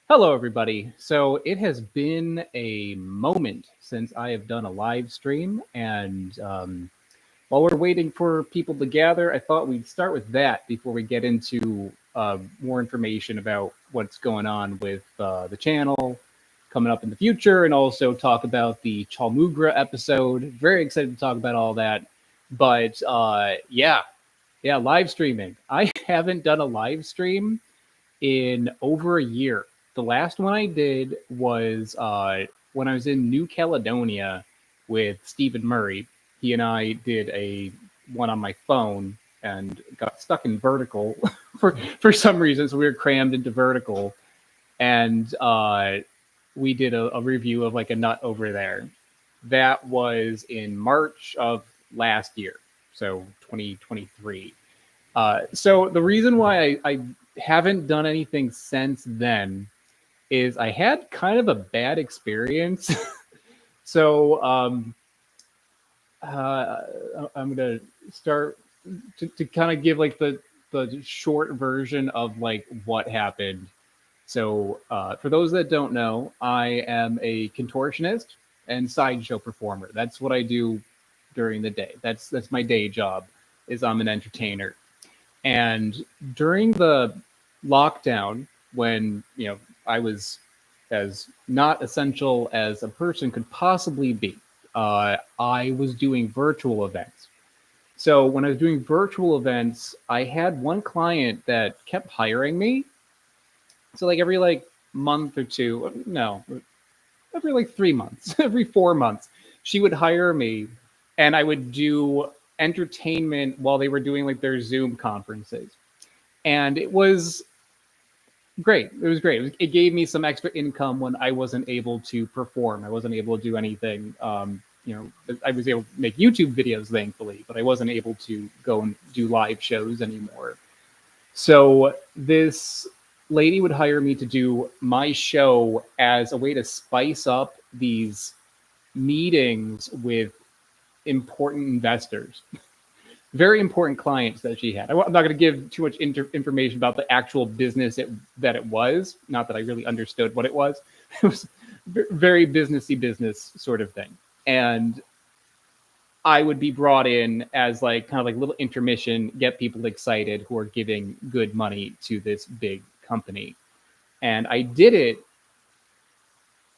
Hello, everybody. So it has been a moment since I have done a live stream, and while we're waiting for people to gather, I thought we'd start with that before we get into more information about what's going on with the channel coming up in the future, and also talk about the Chaulmoogra episode. Very excited to talk about all that. But yeah, live streaming. I haven't done a live stream in over a year. The last one I did was when I was in New Caledonia with Stephen Murray. He and I did a one on my phone and got stuck in vertical for some reason. So we were crammed into vertical, and we did a review of like a nut over there. That was in March of last year, so 2023. So the reason why I haven't done anything since then is I had kind of a bad experience. so uh, I'm gonna start to kind of give like the short version of like what happened. So for those that don't know, I am a contortionist and sideshow performer. That's what I do during the day. That's my day job. Is I'm an entertainer. And during the lockdown, when I was as not essential as a person could possibly be, I was doing virtual events. So when I was doing virtual events, I had one client that kept hiring me. So like every like month or two, no, every like 3 months, every 4 months, she would hire me, and I would do entertainment while they were doing like their Zoom conferences, and it was great. It was great. It gave me some extra income when I wasn't able to perform. I wasn't able to do anything. I was able to make YouTube videos, thankfully, but I wasn't able to go and do live shows anymore. So this lady would hire me to do my show as a way to spice up these meetings with important investors, very important clients that she had. I'm not going to give too much information about the actual business that it was. Not that I really understood what it was. It was very businessy business sort of thing. And I would be brought in as like kind of like little intermission, get people excited who are giving good money to this big company. And I did it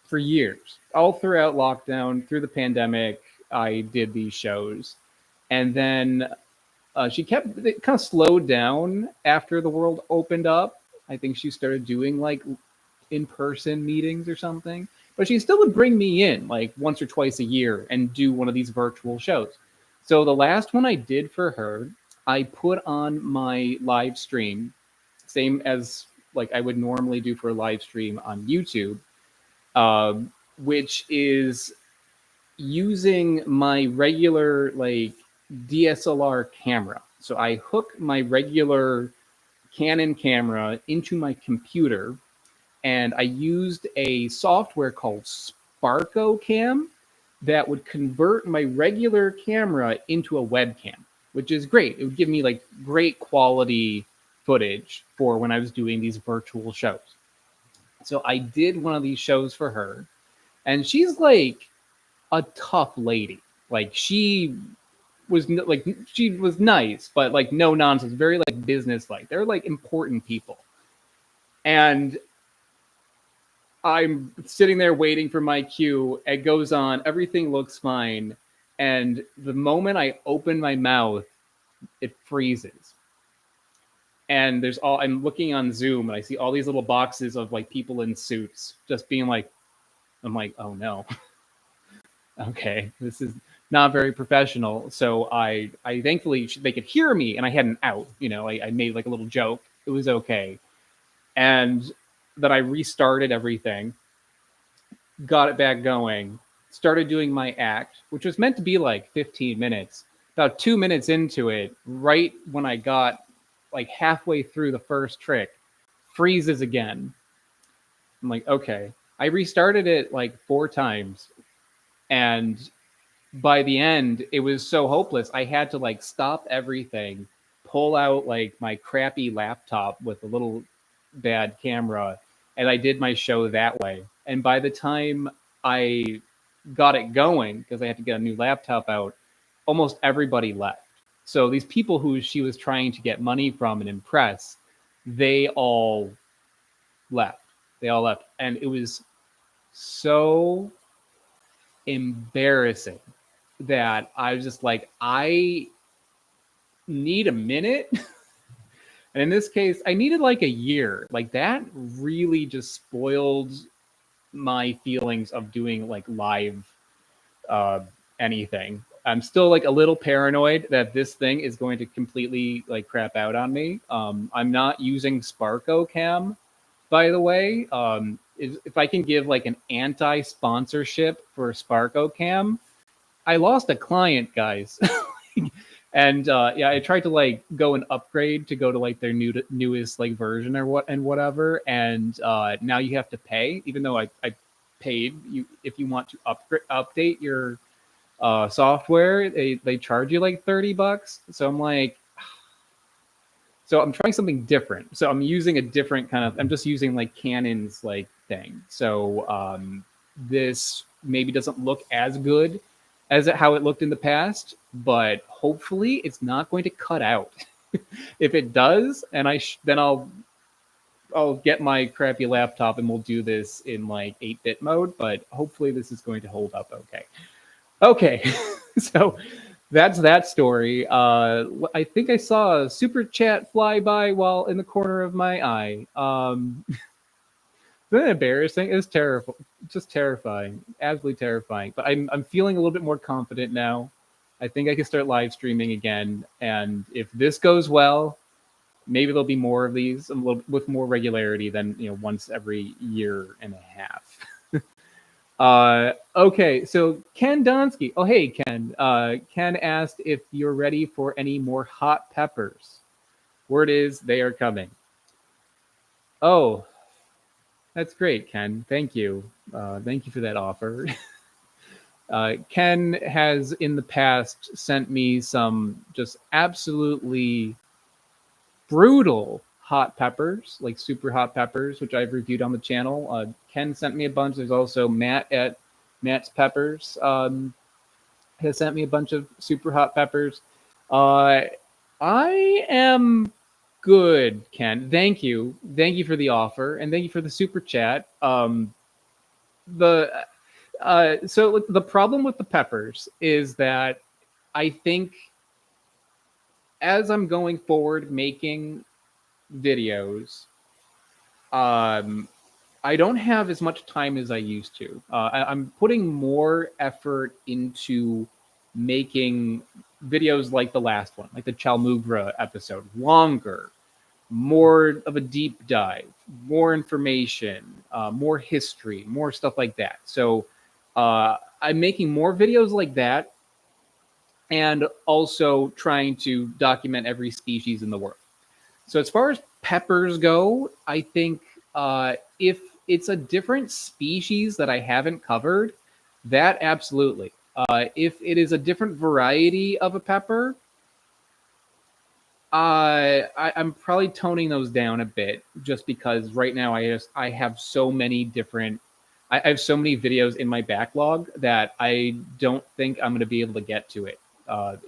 for years, all throughout lockdown, through the pandemic. I did these shows. And then she kept it kind of slowed down after the world opened up. I think she started doing like in-person meetings or something, but she still would bring me in like once or twice a year and do one of these virtual shows. So the last one I did for her, I put on my live stream, same as like I would normally do for a live stream on YouTube, which is using my regular like DSLR camera. So I hook my regular Canon camera into my computer, and I used a software called Sparko Cam that would convert my regular camera into a webcam, which is great. It would give me like great quality footage for when I was doing these virtual shows. So I did one of these shows for her, and she's like a tough lady. Like she was nice, but like no nonsense, very like business like. They're like important people. And I'm sitting there waiting for my cue. It goes on, everything looks fine. And the moment I open my mouth, it freezes. And I'm looking on Zoom and I see all these little boxes of like people in suits just being like, I'm like, oh no. Okay, this is not very professional. So I thankfully they could hear me, and I had an out. I made like a little joke. It was okay, and then I restarted everything, got it back going, started doing my act, which was meant to be like 15 minutes. About 2 minutes into it, right when I got like halfway through the first trick, freezes again. I'm like, okay. I restarted it like 4 times, and by the end, it was so hopeless. I had to like stop everything, pull out like my crappy laptop with a little bad camera, and I did my show that way. And by the time I got it going, because I had to get a new laptop out, almost everybody left. So these people who she was trying to get money from and impress, they all left. They all left. And it was so embarrassing that I was just like, I need a minute. And in this case, I needed like a year. Like that really just spoiled my feelings of doing like live uh, anything. I'm still like a little paranoid that this thing is going to completely like crap out on me. I'm not using Sparko Cam, by the way. If I can give like an anti-sponsorship for Sparko Cam, I lost a client, guys. And yeah, I tried to like go and upgrade to go to like their newest like version or whatever, and now you have to pay, even though I paid you. If you want to update your software, they charge you like $30. So I'm like, so I'm trying something different. So I'm using a different kind of. I'm just using like Canon's like thing. So this maybe doesn't look as good as how it looked in the past, but hopefully it's not going to cut out. If it does, and then I'll get my crappy laptop and we'll do this in like 8-bit mode. But hopefully this is going to hold up okay. Okay, so that's that story. I think I saw a super chat fly by while in the corner of my eye. Isn't that embarrassing? It's terrible, just terrifying, absolutely terrifying. But I'm feeling a little bit more confident now. I think I can start live streaming again, and if this goes well, maybe there'll be more of these a little, with more regularity than once every year and a half. Okay, so Ken Donsky. Oh, hey, Ken. Ken asked if you're ready for any more hot peppers. Word is they are coming. Oh, that's great, Ken. Thank you. Thank you for that offer. Ken has in the past sent me some just absolutely brutal hot peppers, like super hot peppers, which I've reviewed on the channel. Ken sent me a bunch. There's also Matt at Matt's Peppers has sent me a bunch of super hot peppers. I am good, Ken. Thank you. Thank you for the offer, and thank you for the super chat. So the problem with the peppers is that I think as I'm going forward making videos, I don't have as much time as I used to. I'm putting more effort into making videos like the last one, like the Chaulmoogra episode, longer, more of a deep dive, more information, more history, more stuff like that. So I'm making more videos like that, and also trying to document every species in the world. So as far as peppers go, I think if it's a different species that I haven't covered, that absolutely. If it is a different variety of a pepper, I'm probably toning those down a bit, just because right now I have so many different. I have so many videos in my backlog that I don't think I'm going to be able to get to it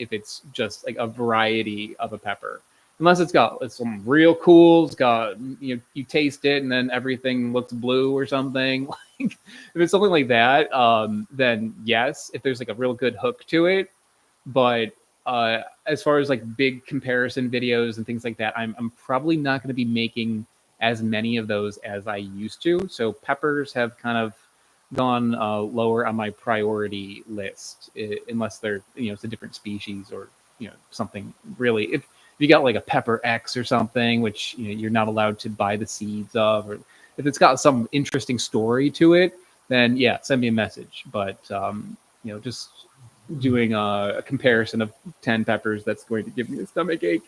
if it's just like a variety of a pepper. Unless it's some real cool. It's got you taste it and then everything looks blue or something. Like if it's something like that, then yes. If there's like a real good hook to it, but as far as like big comparison videos and things like that, I'm probably not going to be making as many of those as I used to. So peppers have kind of gone lower on my priority list, unless they're it's a different species or something really. If you got like a pepper X or something, which you're not allowed to buy the seeds of, or if it's got some interesting story to it, then yeah, send me a message. But just doing a comparison of 10 peppers, that's going to give me a stomach ache.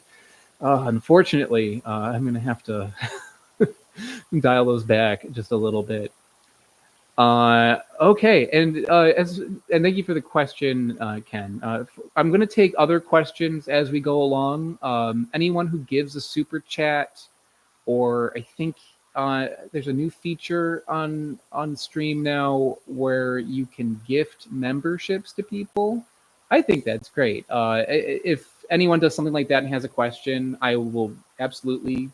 Unfortunately, I'm going to have to dial those back just a little bit. Okay, and thank you for the question, Ken. I'm going to take other questions as we go along. Anyone who gives a super chat, or I think there's a new feature on stream now where you can gift memberships to people. I think that's great. If anyone does something like that and has a question, I will absolutely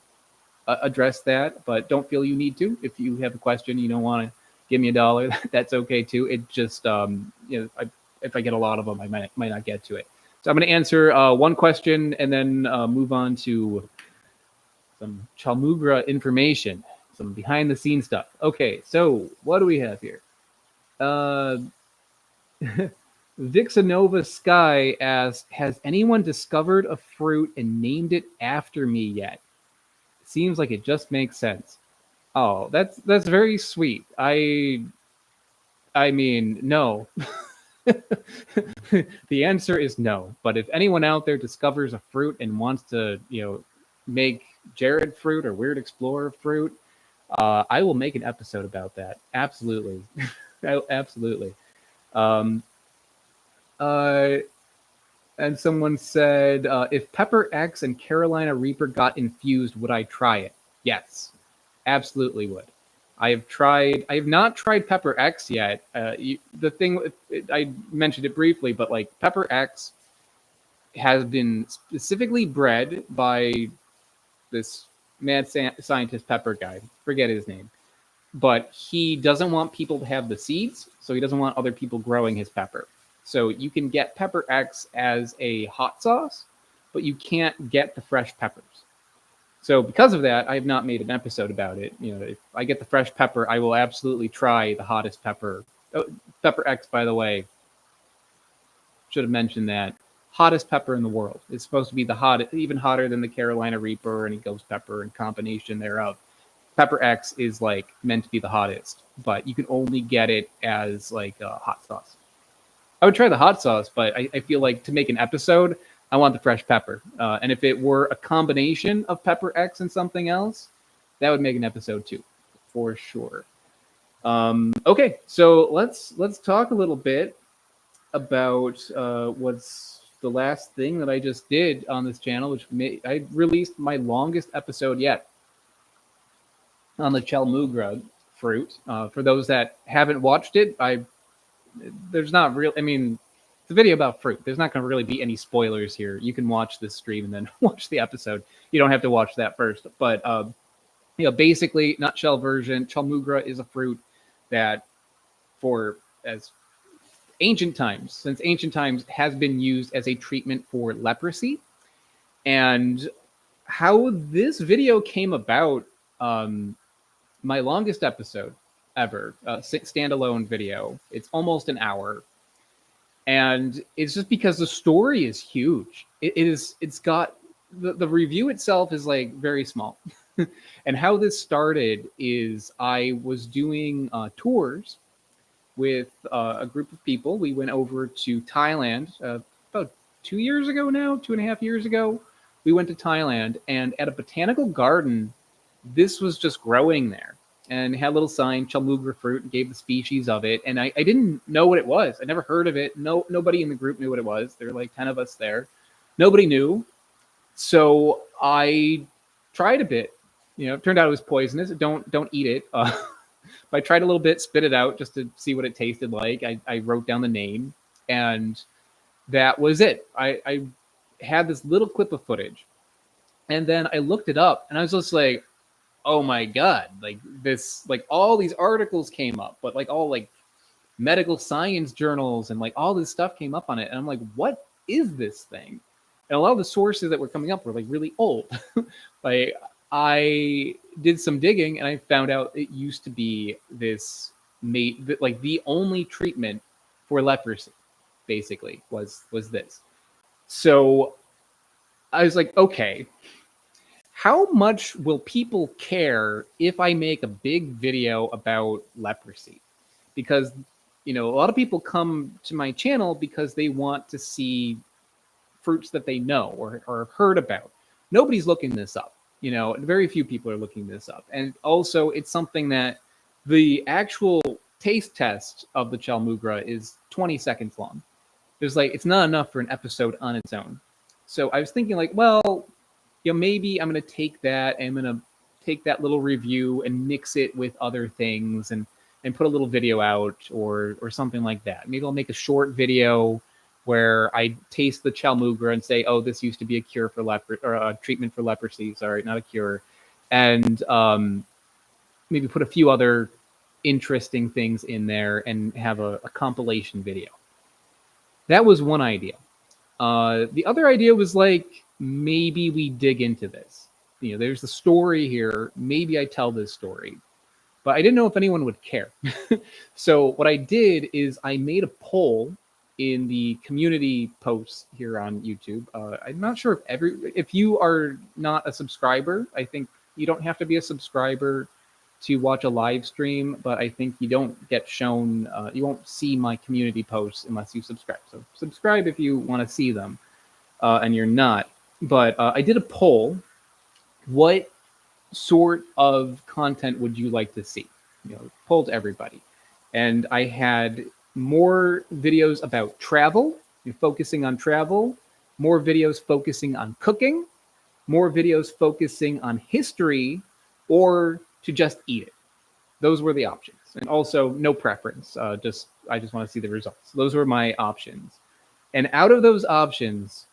address that. But don't feel you need to. If you have a question, you don't want to give me $1, that's okay too. It just if I get a lot of them, I might not get to it. So I'm going to answer one question and then move on to some Chaulmoogra information, some behind the scenes stuff. Okay, so what do we have here? Vixanova Sky asks, has anyone discovered a fruit and named it after me yet? Seems like it just makes sense. Oh, that's very sweet. I mean, no. The answer is no. But if anyone out there discovers a fruit and wants to, make Jared fruit or Weird Explorer fruit, I will make an episode about that. Absolutely. Absolutely. And someone said, if Pepper X and Carolina Reaper got infused, would I try it? Yes, absolutely would. I have not tried Pepper X yet. The thing, I mentioned it briefly, but like Pepper X has been specifically bred by this mad scientist pepper guy. Forget his name. But he doesn't want people to have the seeds, so he doesn't want other people growing his pepper. So you can get Pepper X as a hot sauce, but you can't get the fresh peppers. So because of that, I have not made an episode about it. If I get the fresh pepper, I will absolutely try the hottest pepper. Oh, Pepper X, by the way, should have mentioned that. Hottest pepper in the world. It's supposed to be the hottest, even hotter than the Carolina Reaper or any ghost pepper and combination thereof. Pepper X is like meant to be the hottest, but you can only get it as like a hot sauce. I would try the hot sauce, but I feel like to make an episode, I want the fresh pepper. And if it were a combination of Pepper X and something else, that would make an episode too, for sure. Okay, so let's talk a little bit about what's the last thing that I just did on this channel, which I released my longest episode yet on the Chaulmoogra fruit. For those that haven't watched it, there's not real. I mean, it's a video about fruit. There's not going to really be any spoilers here. You can watch this stream and then watch the episode. You don't have to watch that first. But basically, nutshell version, Chaulmoogra is a fruit that, since ancient times, has been used as a treatment for leprosy. And how this video came about, my longest episode ever, standalone video. It's almost an hour. And it's just because the story is huge. It's got the review itself is like very small. And how this started is I was doing tours with a group of people. We went over to Thailand about 2 years ago now, 2.5 years ago. We went to Thailand, and at a botanical garden, this was just growing there. And had a little sign, Chaulmoogra fruit, and gave the species of it. And I didn't know what it was. I never heard of it. Nobody in the group knew what it was. There were like 10 of us there. Nobody knew. So I tried a bit. It turned out it was poisonous. Don't eat it. I tried a little bit, spit it out just to see what it tasted like. I wrote down the name, and that was it. I had this little clip of footage, and then I looked it up, and I was just like, oh my God, like this, like all these articles came up, but like all like medical science journals and like all this stuff came up on it. And I'm like, what is this thing? And a lot of the sources that were coming up were like really old. Like I did some digging and I found out it used to be this like the only treatment for leprosy basically was this. So I was like, okay, how much will people care if I make a big video about leprosy? Because, a lot of people come to my channel because they want to see fruits that they know or have heard about. Nobody's looking this up. Very few people are looking this up. And also, it's something that the actual taste test of the Chaulmoogra is 20 seconds long. It's not enough for an episode on its own. So I was thinking like, well, maybe I'm going to take take that little review and mix it with other things and put a little video out or something like that. Maybe I'll make a short video where I taste the Chaulmoogra and say, oh, this used to be a cure for or a treatment for leprosy. Sorry, not a cure. And maybe put a few other interesting things in there and have a compilation video. That was one idea. The other idea was like, maybe we dig into this. You know, there's the story here. Maybe I tell this story. But I didn't know if anyone would care. So what I did is I made a poll in the community posts here on YouTube. I'm not sure if you are not a subscriber, I think you don't have to be a subscriber to watch a live stream, but I think you don't get shown, you won't see my community posts unless you subscribe. So subscribe if you want to see them, and you're not. But I did a poll. What sort of content would you like to see? You know, polled everybody. And I had more videos about travel, focusing on travel, more videos focusing on cooking, more videos focusing on history, or to just eat it. Those were the options. And also no preference. I just want to see the results. Those were my options. And out of those options,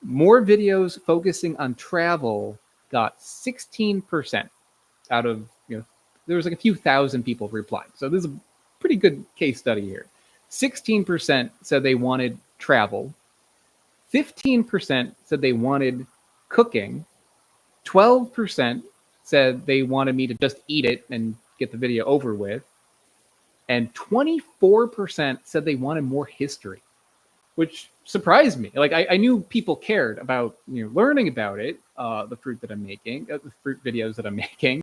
more videos focusing on travel got 16% out of, there was like a few thousand people replied. So this is a pretty good case study here. 16% said they wanted travel. 15% said they wanted cooking. 12% said they wanted me to just eat it and get the video over with. And 24% said they wanted more history, which surprised me. Like I knew people cared about learning about it, the fruit that I'm making, the fruit videos that I'm making,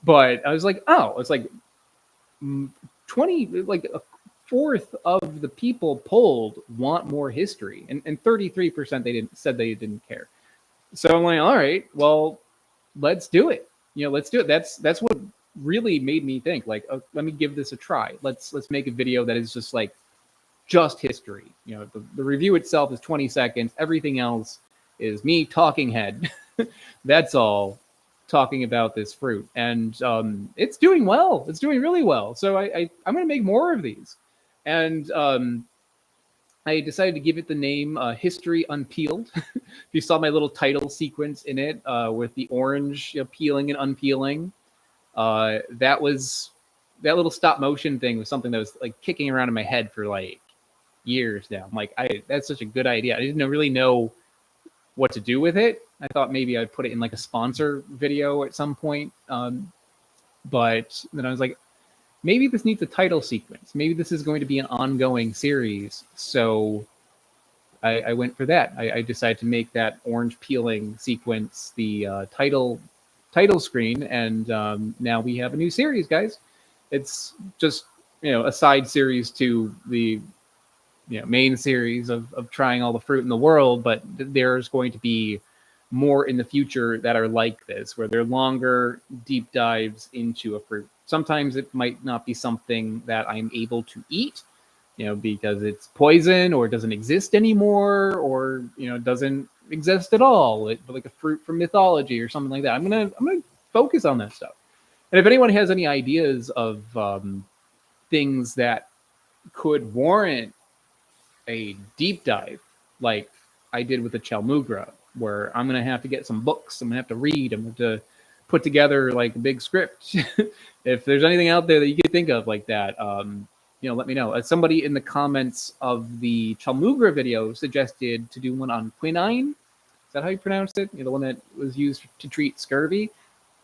but I was like, oh, it's like 20, like a fourth of the people polled want more history, and 33% said they didn't care. So I'm like, all right, well, let's do it. Let's do it. That's what really made me think, like, oh, let me give this a try. Let's make a video that is just history. The review itself is 20 seconds. Everything else is me talking head. That's all, talking about this fruit. And it's doing well. It's doing really well. So I'm going to make more of these. And I decided to give it the name History Unpeeled. If you saw my little title sequence in it with the orange peeling and unpeeling, that little stop motion thing was something that was like kicking around in my head for like years now. I'm like, that's such a good idea. I didn't really know what to do with it. I thought maybe I'd put it in like a sponsor video at some point. But then I was like, maybe this needs a title sequence. Maybe this is going to be an ongoing series. So I went for that. I decided to make that orange peeling sequence the title screen. And now we have a new series, guys. It's just, a side series to the main series of trying all the fruit in the world, but there's going to be more in the future that are like this, where they're longer deep dives into a fruit. Sometimes it might not be something that I'm able to eat, because it's poison or doesn't exist anymore, or doesn't exist at all, like a fruit from mythology or something like that. I'm gonna focus on that stuff. And if anyone has any ideas of things that could warrant a deep dive, like I did with the Chaulmoogra, where I'm going to have to get some books, I'm going to have to read, I'm going to put together like a big script. If there's anything out there that you could think of like that, let me know. Somebody in the comments of the Chaulmoogra video suggested to do one on quinine. Is that how you pronounce it? The one that was used to treat scurvy.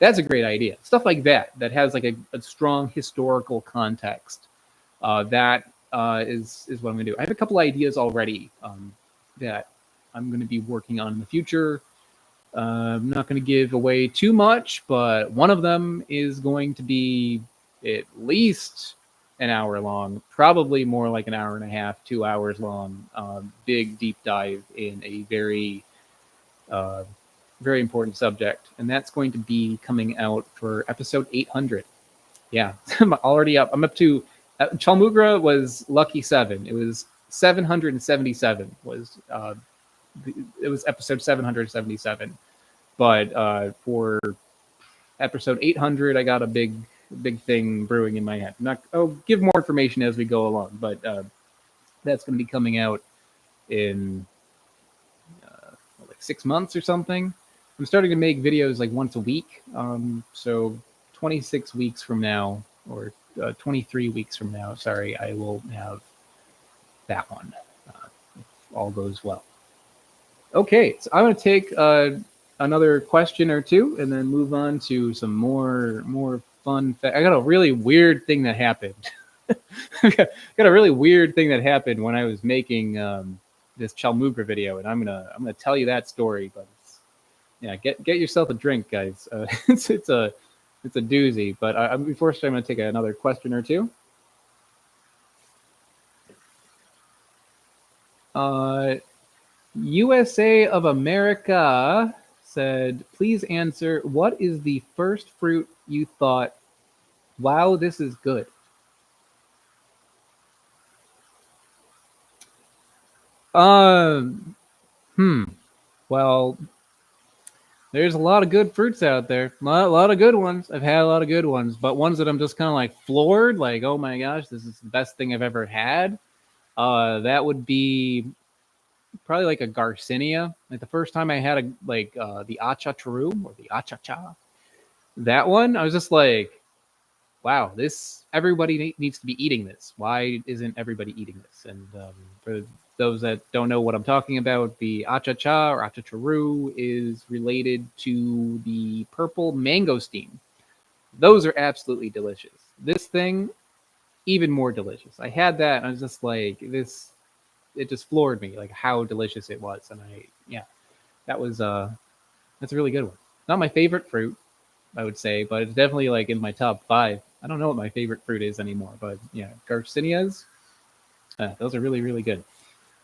That's a great idea. Stuff like that has like a strong historical context. That is what I'm going to do. I have a couple ideas already that I'm going to be working on in the future. I'm not going to give away too much, but one of them is going to be at least an hour long, probably more like an hour and a half, 2 hours long. Big deep dive in a very, very important subject, and that's going to be coming out for episode 800. Yeah, I'm already up. I'm up to. Chaulmoogra was lucky 7. It was 777. It was episode 777. But for episode 800, I got a big thing brewing in my head. I'll give more information as we go along, but that's going to be coming out in like 6 months or something. I'm starting to make videos like once a week. So 26 weeks from now, or 23 weeks from now, sorry, I will have that one. If all goes well. Okay, so I'm going to take another question or two, and then move on to some more fun. I got a really weird thing that happened. I got a really weird thing that happened when I was making this Chaulmoogra video, and I'm gonna tell you that story. But yeah, get yourself a drink, guys. It's a doozy. But before I'm gonna take another question or two. USA of America said, please answer, what is the first fruit you thought, wow, this is good? Well, there's a lot of good fruits out there. A lot of good ones. I've had a lot of good ones, but ones that I'm just kind of like floored, like, oh my gosh, this is the best thing I've ever had. That would be probably like a Garcinia. Like the first time I had the Acha Charu or the Acha Cha, that one, I was just like, wow, everybody needs to be eating this. Why isn't everybody eating this? And for those that don't know what I'm talking about, the Acha Cha or Acha Charu is related to the purple mangosteen. Those are absolutely delicious. This thing, even more delicious. I had that and I was just like, this, it just floored me, like how delicious it was. And that's a really good one. Not my favorite fruit, I would say, but it's definitely like in my top 5. I don't know what my favorite fruit is anymore, but yeah, Garcinias, those are really, really good.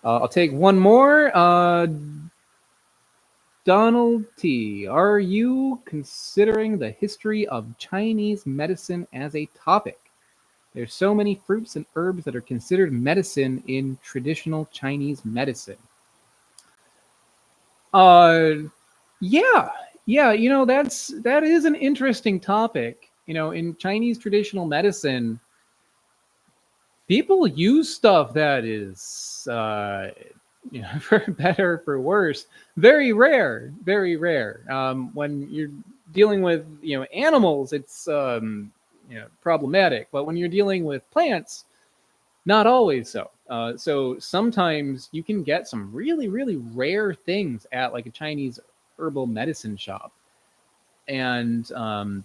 I'll take one more. Donald T, are you considering the history of Chinese medicine as a topic? There's so many fruits and herbs that are considered medicine in traditional Chinese medicine. Yeah, that is an interesting topic. In Chinese traditional medicine, people use stuff that is, for better or for worse, very rare, very rare. When you're dealing with, animals, it's, problematic. But when you're dealing with plants, not always so. So sometimes you can get some really, really rare things at like a Chinese herbal medicine shop. And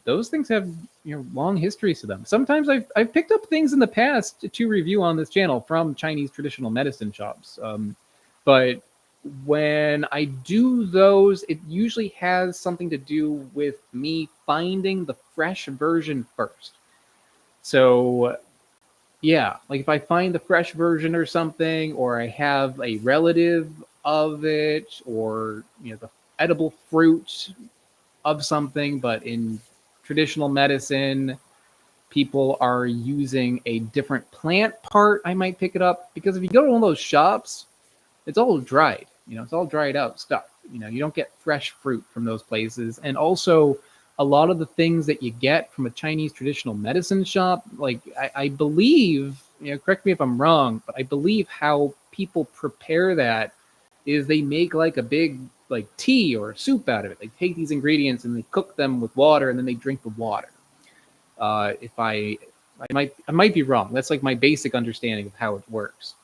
those things have long histories to them. Sometimes I've picked up things in the past to review on this channel from Chinese traditional medicine shops. But when I do those, it usually has something to do with me finding the fresh version first. So yeah, like if I find the fresh version or something, or I have a relative of it, or the edible fruit of something, but in traditional medicine, people are using a different plant part, I might pick it up. Because if you go to one of those shops, it's all dried. It's all dried out stuff. You don't get fresh fruit from those places. And also, a lot of the things that you get from a Chinese traditional medicine shop, like I believe, correct me if I'm wrong, but I believe how people prepare that is they make like a big like tea or soup out of it. They take these ingredients and they cook them with water, and then they drink the water. If I might be wrong. That's like my basic understanding of how it works.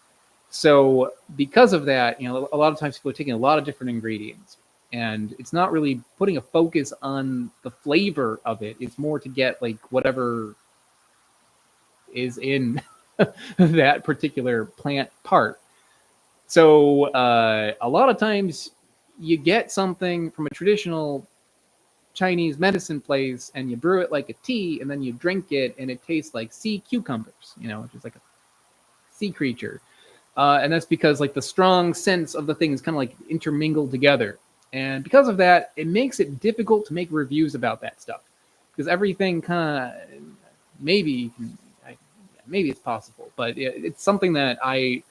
So because of that, a lot of times people are taking a lot of different ingredients, and it's not really putting a focus on the flavor of it. It's more to get like whatever is in that particular plant part. So a lot of times you get something from a traditional Chinese medicine place and you brew it like a tea, and then you drink it and it tastes like sea cucumbers, which is like a sea creature. And that's because like the strong sense of the thing is kind of like intermingled together. And because of that, it makes it difficult to make reviews about that stuff, because everything kind of maybe it's possible, but it's something that I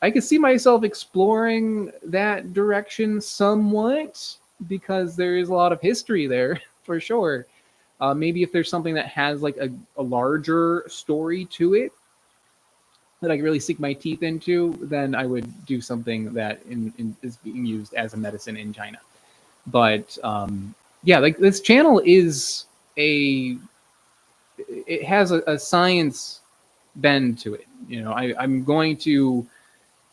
could see myself exploring that direction somewhat, because there is a lot of history there for sure. Maybe if there's something that has like a larger story to it that I can really sink my teeth into, then I would do something that is being used as a medicine in China. But yeah, like this channel is it has a science bend to it. You know, I'm going to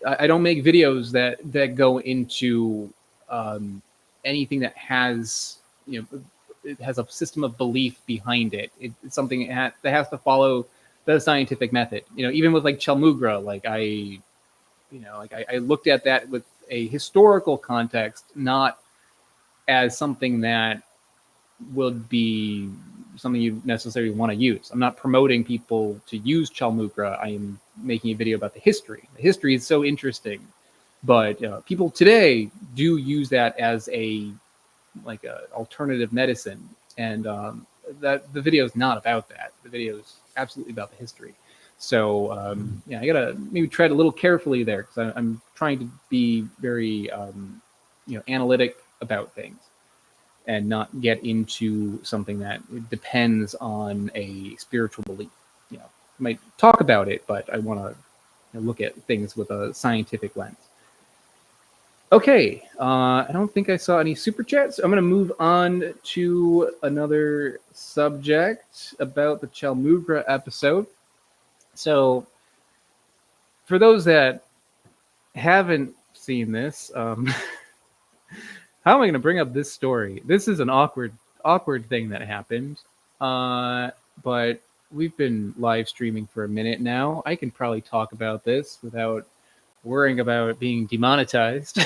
I don't make videos that go into anything that has it has a system of belief behind it. It's something that has to follow the scientific method. You know, even with like Chaulmoogra, like I looked at that with a historical context, not as something that would be something you necessarily want to use. I'm not promoting people to use Chaulmoogra. I am making a video about the history. The history is so interesting, but people today do use that as a alternative medicine, and that the video is not about that. The video is absolutely about the history. So yeah, I gotta maybe tread a little carefully there because I'm trying to be very analytic about things and not get into something that depends on a spiritual belief. You know, I might talk about it, but I want to look at things with a scientific lens. Okay, I don't think I saw any super chats. So I'm going to move on to another subject about the Chaulmoogra episode. So, for those that haven't seen this, how am I going to bring up this story? This is an awkward thing that happened. But we've been live streaming for a minute now. I can probably talk about this without worrying about being demonetized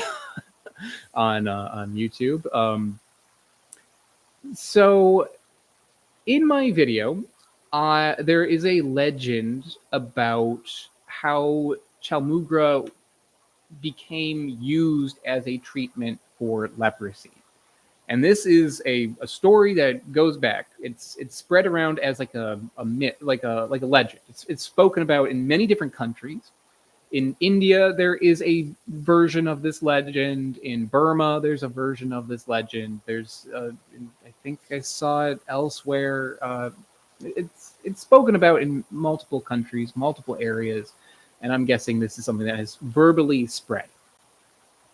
on YouTube. So in my video, there is a legend about how Chaulmoogra became used as a treatment for leprosy. And this is a story that goes back. It's spread around as like a myth, like a legend. It's spoken about in many different countries. In India, there is a version of this legend. In Burma, there's a version of this legend. There's, I think I saw it elsewhere. It's spoken about in multiple countries, multiple areas, and I'm guessing this is something that has verbally spread.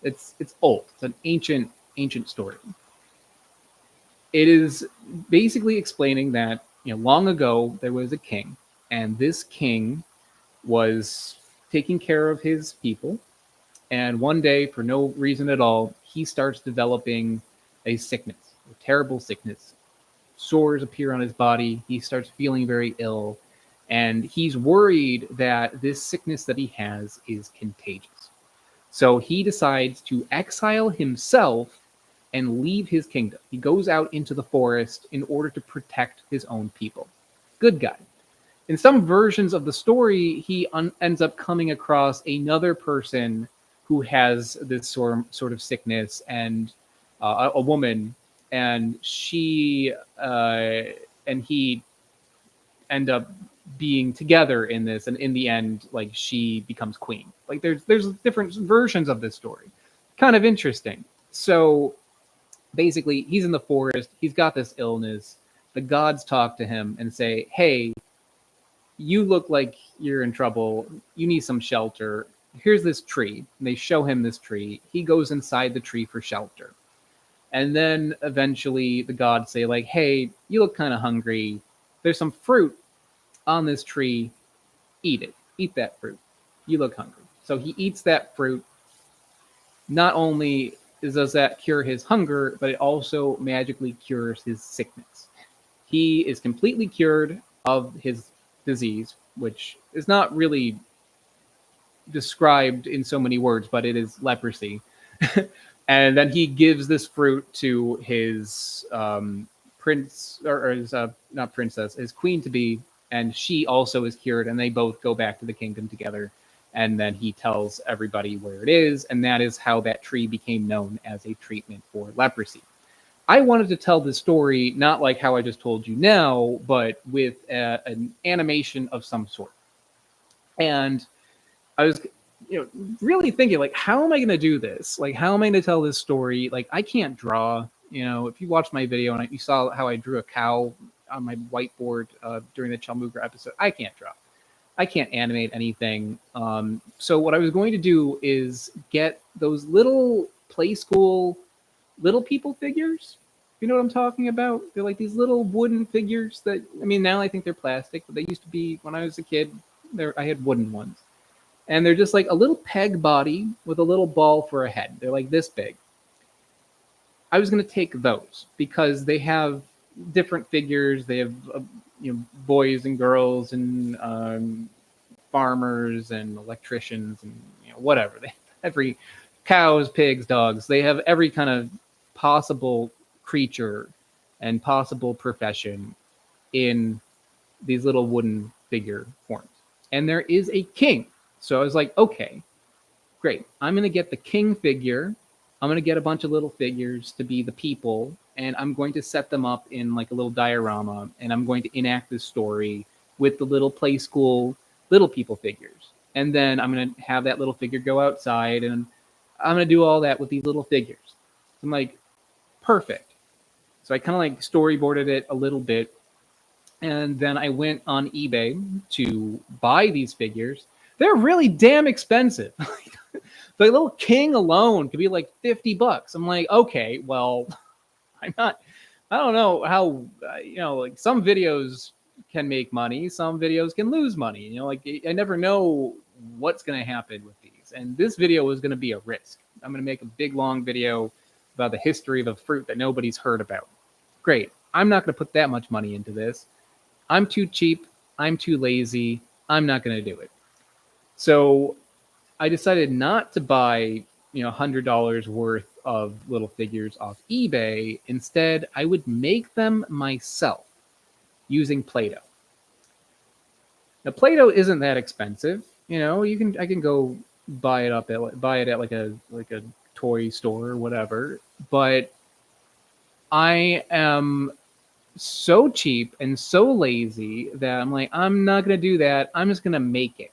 It's old. It's an ancient story. It is basically explaining that long ago there was a king, and this king was taking care of his people, and one day, for no reason at all, he starts developing a sickness, a terrible sickness. Sores appear on his body. He starts feeling very ill, and he's worried that this sickness that he has is contagious. So he decides to exile himself and leave his kingdom. He goes out into the forest in order to protect his own people. Good guy. In some versions of the story, he ends up coming across another person who has this sort of sickness, and a woman, and she and he end up being together in this, and in the end, like, she becomes queen. Like, there's different versions of this story. Kind of interesting. So basically, he's in the forest. He's got this illness. The gods talk to him and say, hey, you look like you're in trouble. You need some shelter. Here's this tree. And they show him this tree. He goes inside the tree for shelter. And then eventually the gods say, like, hey, you look kind of hungry. There's some fruit on this tree. Eat it. Eat that fruit. You look hungry. So he eats that fruit. Not only does that cure his hunger, but it also magically cures his sickness. He is completely cured of his disease, which is not really described in so many words, but it is leprosy. And then he gives this fruit to his prince, or his not princess, his queen to be, and she also is cured, and they both go back to the kingdom together. And then he tells everybody where it is, and that is how that tree became known as a treatment for leprosy. I wanted to tell this story not like how I just told you now, but with an animation of some sort. And I was, really thinking, like, how am I going to do this? Like, how am I going to tell this story? Like, I can't draw. If you watched my video and you saw how I drew a cow, on my whiteboard during the Chaulmoogra episode. I can't draw. I can't animate anything. So what I was going to do is get those little play school little people figures. You know what I'm talking about? They're like these little wooden figures that, I mean, now I think they're plastic, but they used to be, when I was a kid, I had wooden ones. And they're just like a little peg body with a little ball for a head. They're like this big. I was going to take those because they have different figures. They have, boys and girls and farmers and electricians and whatever. They every cows, pigs, dogs. They have every kind of possible creature and possible profession in these little wooden figure forms. And there is a king. So I was like, okay, great. I'm going to get the king figure. I'm going to get a bunch of little figures to be the people, and I'm going to set them up in like a little diorama, and I'm going to enact this story with the little play school little people figures. And then I'm going to have that little figure go outside, and I'm going to do all that with these little figures. I'm like, perfect. So I kind of like storyboarded it a little bit, and then I went on eBay to buy these figures. They're really damn expensive. The little king alone could be like $50. I'm like, okay, well, I don't know how, like some videos can make money, some videos can lose money. Like I never know what's going to happen with these. And this video was going to be a risk. I'm going to make a big, long video about the history of a fruit that nobody's heard about. Great. I'm not going to put that much money into this. I'm too cheap. I'm too lazy. I'm not going to do it. So I decided not to buy, $100 worth of little figures off eBay. Instead, I would make them myself using Play-Doh. Now, Play-Doh isn't that expensive. I can go buy it at like a toy store or whatever. But I am so cheap and so lazy that I'm like, I'm not going to do that. I'm just going to make it.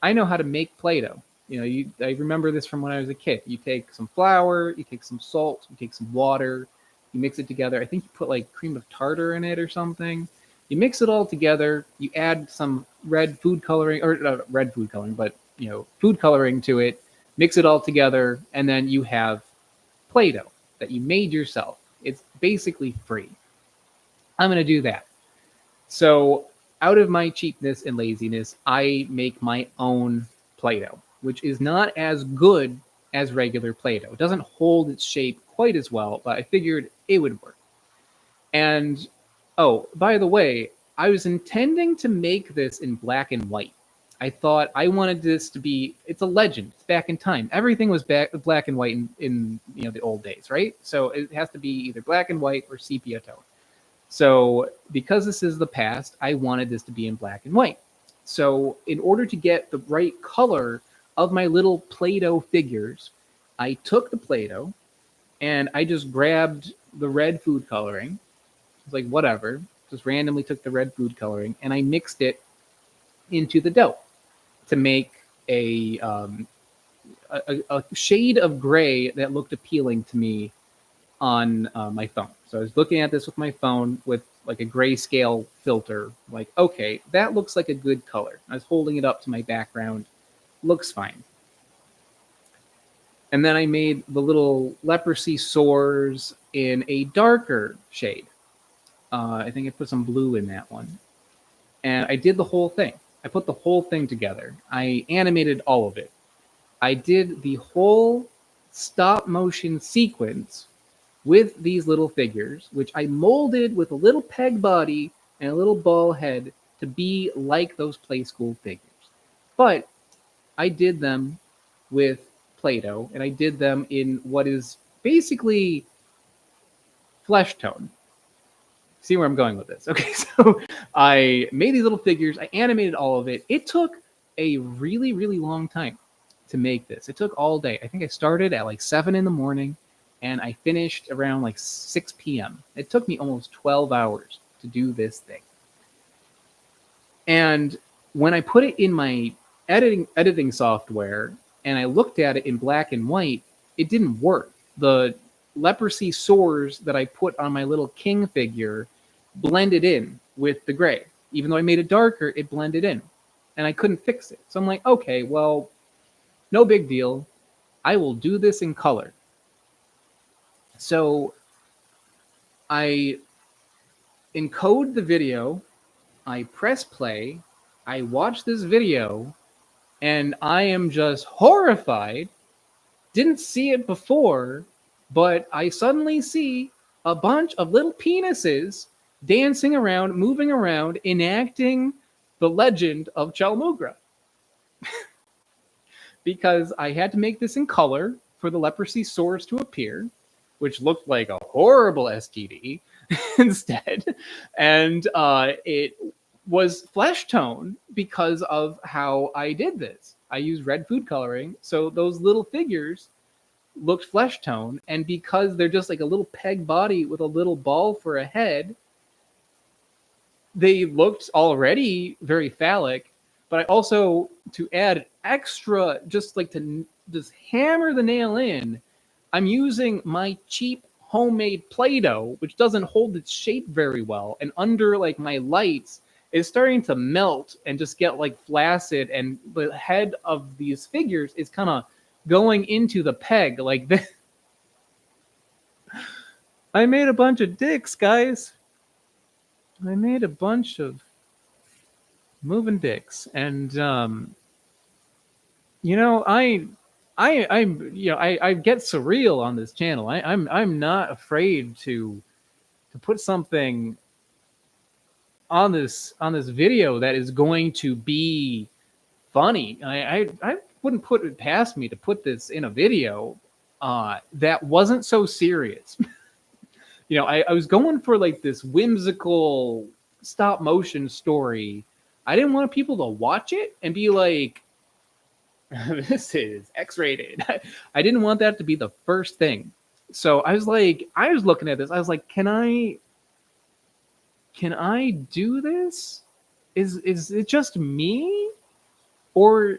I know how to make Play-Doh. I remember this from when I was a kid. You take some flour, you take some salt, you take some water, you mix it together. I think you put like cream of tartar in it or something. You mix it all together. You add some red food coloring, or not red food coloring, but food coloring to it. Mix it all together, and then you have Play-Doh that you made yourself. It's basically free. I'm going to do that. So out of my cheapness and laziness, I make my own Play-Doh, which is not as good as regular Play-Doh. It doesn't hold its shape quite as well, but I figured it would work. And, oh, by the way, I was intending to make this in black and white. I thought I wanted this to be, it's a legend. It's back in time. Everything was black and white in the old days, right? So it has to be either black and white or sepia tone. So because this is the past, I wanted this to be in black and white. So in order to get the right color of my little Play-Doh figures, I took the Play-Doh and I just grabbed the red food coloring. It's like, whatever, just randomly took the red food coloring and I mixed it into the dough to make a shade of gray that looked appealing to me on my phone. So I was looking at this with my phone with like a grayscale filter. Like, okay, that looks like a good color. I was holding it up to my background. Looks fine. And then I made the little leprosy sores in a darker shade. I think I put some blue in that one. And I did the whole thing. I put the whole thing together. I animated all of it. I did the whole stop motion sequence with these little figures, which I molded with a little peg body and a little ball head to be like those play school figures. But I did them with Play-Doh, and I did them in what is basically flesh tone. See where I'm going with this? Okay, so I made these little figures. I animated all of it. It took a really, really long time to make this. It took all day. I think I started at like 7 in the morning. And I finished around like 6 p.m. It took me almost 12 hours to do this thing. And when I put it in my editing software and I looked at it in black and white, it didn't work. The leprosy sores that I put on my little king figure blended in with the gray. Even though I made it darker, it blended in. And I couldn't fix it. So I'm like, okay, well, no big deal. I will do this in color. So I encode the video, I press play, I watch this video, and I am just horrified. Didn't see it before, but I suddenly see a bunch of little penises dancing around, moving around, enacting the legend of Chaulmoogra. Because I had to make this in color for the leprosy source to appear, which looked like a horrible STD instead. And it was flesh tone because of how I did this. I used red food coloring, so those little figures looked flesh tone, and because they're just like a little peg body with a little ball for a head, they looked already very phallic. But I also, to add extra, just like to just hammer the nail in, I'm using my cheap homemade Play-Doh, which doesn't hold its shape very well, and under like my lights is starting to melt and just get like flaccid, and the head of these figures is kind of going into the peg like this. I made a bunch of dicks, guys. I made a bunch of moving dicks, and you know, I get surreal on this channel. I'm not afraid to put something on this video that is going to be funny. I wouldn't put it past me to put this in a video that wasn't so serious. You know, I was going for like this whimsical stop motion story. I didn't want people to watch it and be like, this is X-rated. I didn't want that to be the first thing. So I was looking at this. I was like, can I do this? Is it just me? Or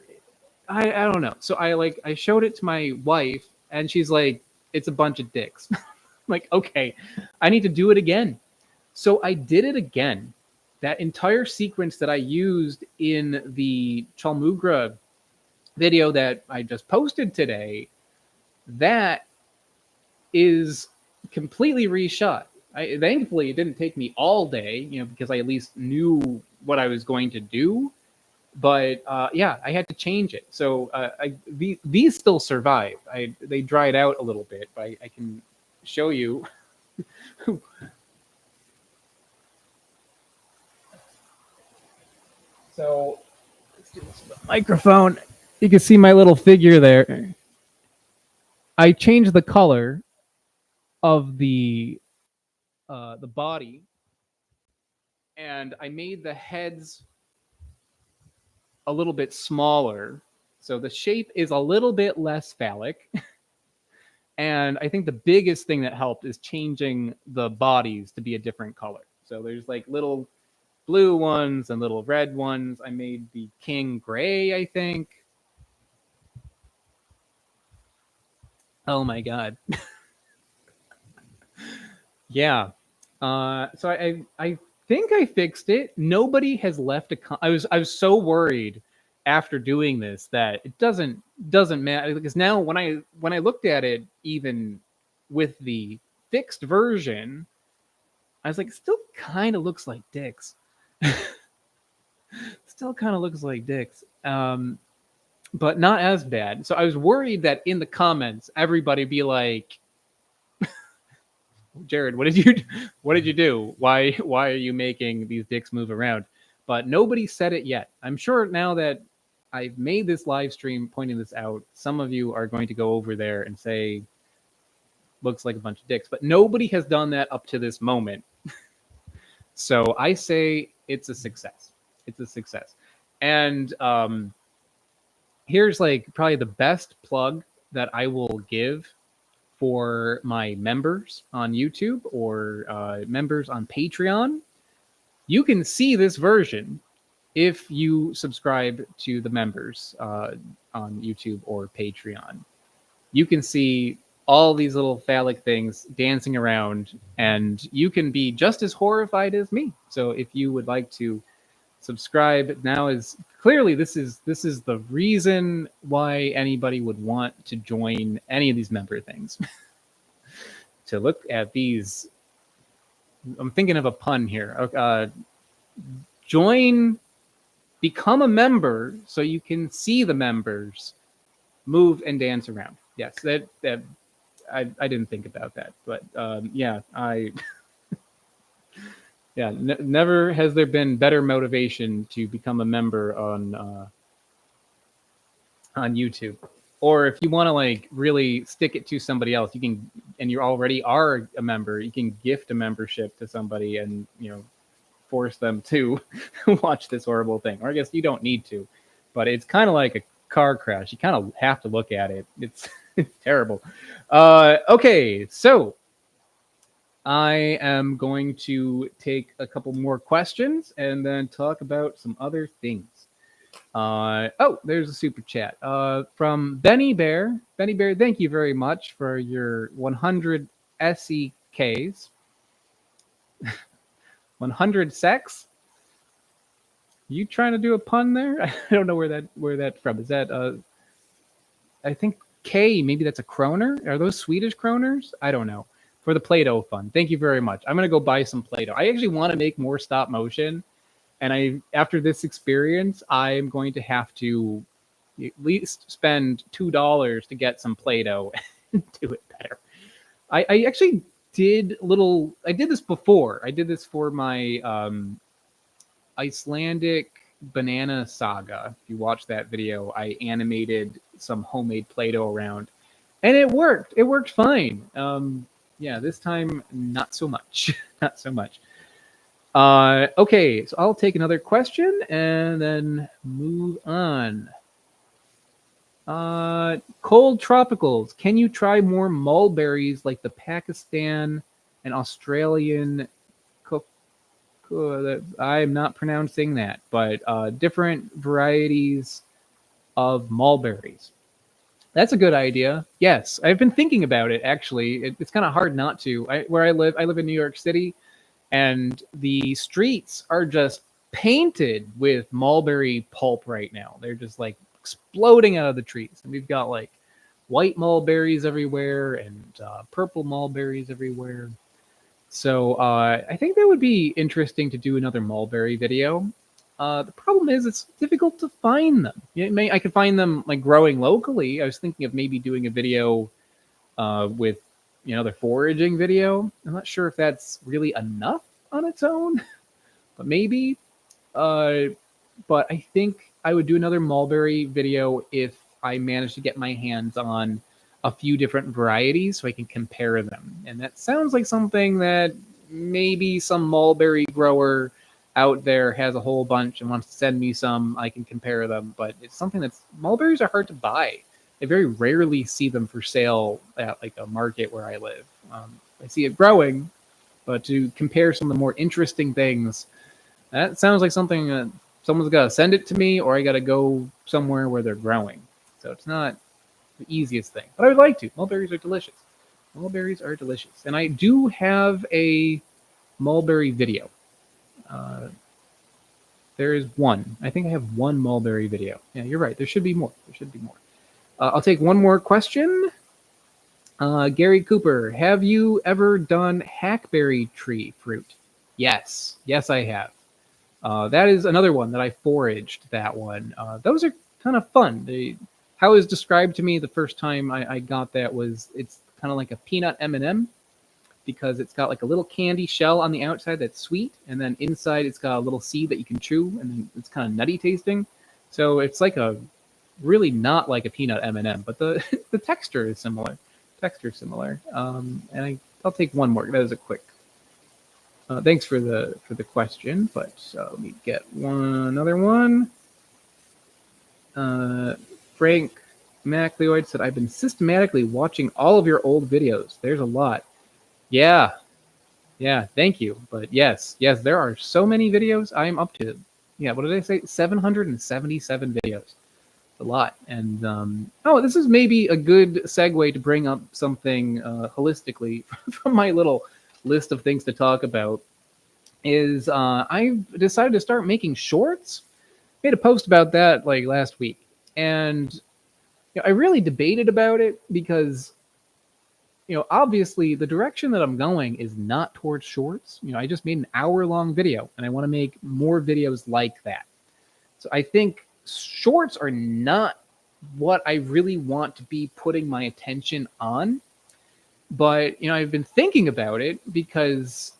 I don't know. So I showed it to my wife, and she's like, it's a bunch of dicks. I'm like, okay, I need to do it again. So I did it again. That entire sequence that I used in the Chaulmoogra video that I just posted today, that is completely reshot. Thankfully, it didn't take me all day, you know, because I at least knew what I was going to do. But yeah, I had to change it. So these still survive. They dried out a little bit, but I can show you. So let's do this with the microphone. You can see my little figure there. I changed the color of the body, and I made the heads a little bit smaller, so the shape is a little bit less phallic. And I think the biggest thing that helped is changing the bodies to be a different color. So there's like little blue ones and little red ones. I made the king gray, I think. Oh my god. Yeah. So I think I fixed it. Nobody has left a I was so worried after doing this that it doesn't matter, because now when I looked at it, even with the fixed version, I was like, still kind of looks like dicks. Still kind of looks like dicks. But not as bad. So I was worried that in the comments everybody be like, Jared, what did you do? Why are you making these dicks move around? But nobody said it yet. I'm sure now that I've made this live stream pointing this out, some of you are going to go over there and say, looks like a bunch of dicks. But nobody has done that up to this moment. So I say it's a success. It's a success. And here's like probably the best plug that I will give for my members on YouTube or members on Patreon. You can see this version if you subscribe to the members on YouTube or Patreon. You can see all these little phallic things dancing around, and you can be just as horrified as me. So if you would like to subscribe now, is clearly this is the reason why anybody would want to join any of these member things. To look at these, I'm thinking of a pun here. Become a member so you can see the members move and dance around. Yes, that I didn't think about that, but yeah, yeah, never has there been better motivation to become a member on YouTube. Or if you want to like really stick it to somebody else, you can, and you already are a member, you can gift a membership to somebody and, you know, force them to watch this horrible thing. Or I guess you don't need to, but it's kind of like a car crash. You kind of have to look at it. It's terrible. Okay, so I am going to take a couple more questions and then talk about some other things. Oh, there's a super chat from Benny Bear. Benny Bear, thank you very much for your 100 SEKs. 100 sex? You trying to do a pun there? I don't know where that from. Is that I think K, maybe that's a kroner? Are those Swedish kroners? I don't know. For the Play-Doh fun. Thank you very much. I'm gonna go buy some Play-Doh. I actually want to make more stop motion. And after this experience, I'm going to have to at least spend $2 to get some Play-Doh and do it better. I actually did I did this before. I did this for my Icelandic banana saga. If you watch that video, I animated some homemade Play-Doh around, and it worked. It worked fine. Yeah, this time, not so much. Not so much. Okay, so I'll take another question and then move on. Cold tropicals. Can you try more mulberries like the Pakistan and Australian? I'm not pronouncing that, but different varieties of mulberries. That's a good idea. Yes, I've been thinking about it, actually. It's kind of hard not to. Where I live in New York City, and the streets are just painted with mulberry pulp right now. They're just like exploding out of the trees. And we've got like white mulberries everywhere and purple mulberries everywhere. So I think that would be interesting to do another mulberry video. The problem is it's difficult to find them. I could find them like growing locally. I was thinking of maybe doing a video with another foraging video. I'm not sure if that's really enough on its own, but maybe. But I think I would do another mulberry video if I managed to get my hands on a few different varieties so I can compare them. And that sounds like something that maybe some mulberry grower out there has a whole bunch and wants to send me some. I can compare them, but it's something mulberries are hard to buy. I very rarely see them for sale at like a market where I live. I see it growing, but to compare some of the more interesting things, that sounds like something that someone's got to send it to me, or I got to go somewhere where they're growing. So it's not the easiest thing, but I would like to. Mulberries are delicious. Mulberries are delicious. And I do have a mulberry video. There is one. I think I have one mulberry video. Yeah, you're right. There should be more. There should be more. I'll take one more question. Gary Cooper, have you ever done hackberry tree fruit? Yes. Yes, I have. That is another one that I foraged, that one. Those are kind of fun. How it was described to me the first time I got that was it's kind of like a peanut M&M because it's got like a little candy shell on the outside that's sweet, and then inside it's got a little seed that you can chew, and then it's kind of nutty tasting. So it's like really not like a peanut M&M, but the the texture is similar. And I'll take one more. That is a quick. Thanks for the question, but let me get another one. Frank MacLeod said, I've been systematically watching all of your old videos. There's a lot. Yeah, thank you. But yes, there are so many videos. I'm up to, what did I say? 777 videos. a lot. And oh, this is maybe a good segue to bring up something holistically from my little list of things to talk about. Is I've decided to start making shorts. Made a post about that like last week, and I really debated about it because obviously the direction that I'm going is not towards shorts. I just made an hour-long video, and I want to make more videos like that. So I think shorts are not what I really want to be putting my attention on. But, I've been thinking about it because,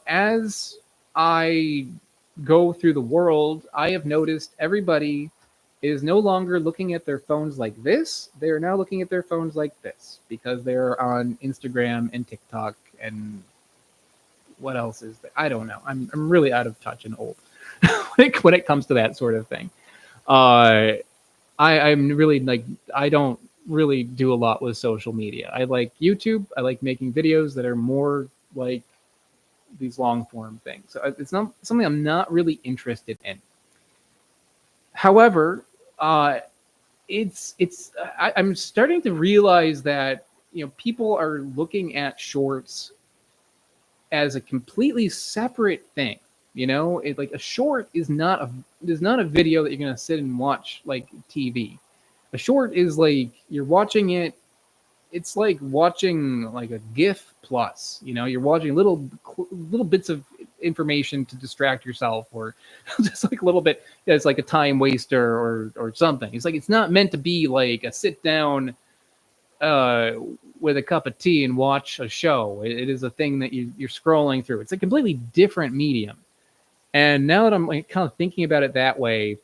as I go through the world, I have noticed everybody is no longer looking at their phones like this. They are now looking at their phones like this because they're on Instagram and TikTok and what else is there? I don't know. I'm really out of touch and old when it comes to that sort of thing. I'm really like, I don't really do a lot with social media. I like YouTube. I like making videos that are more like these long form things. So it's not something I'm not really interested in. However, I'm starting to realize that people are looking at shorts as a completely separate thing. Like a short is not a video that you're gonna sit and watch like TV. A short is like you're watching it. It's like watching like a GIF plus. You're watching little bits of information to distract yourself, or just like a little bit. It's like a time waster or something. It's like it's not meant to be like a sit down with a cup of tea and watch a show. It is a thing that you're scrolling through. It's a completely different medium. And now that I'm like kind of thinking about it that way,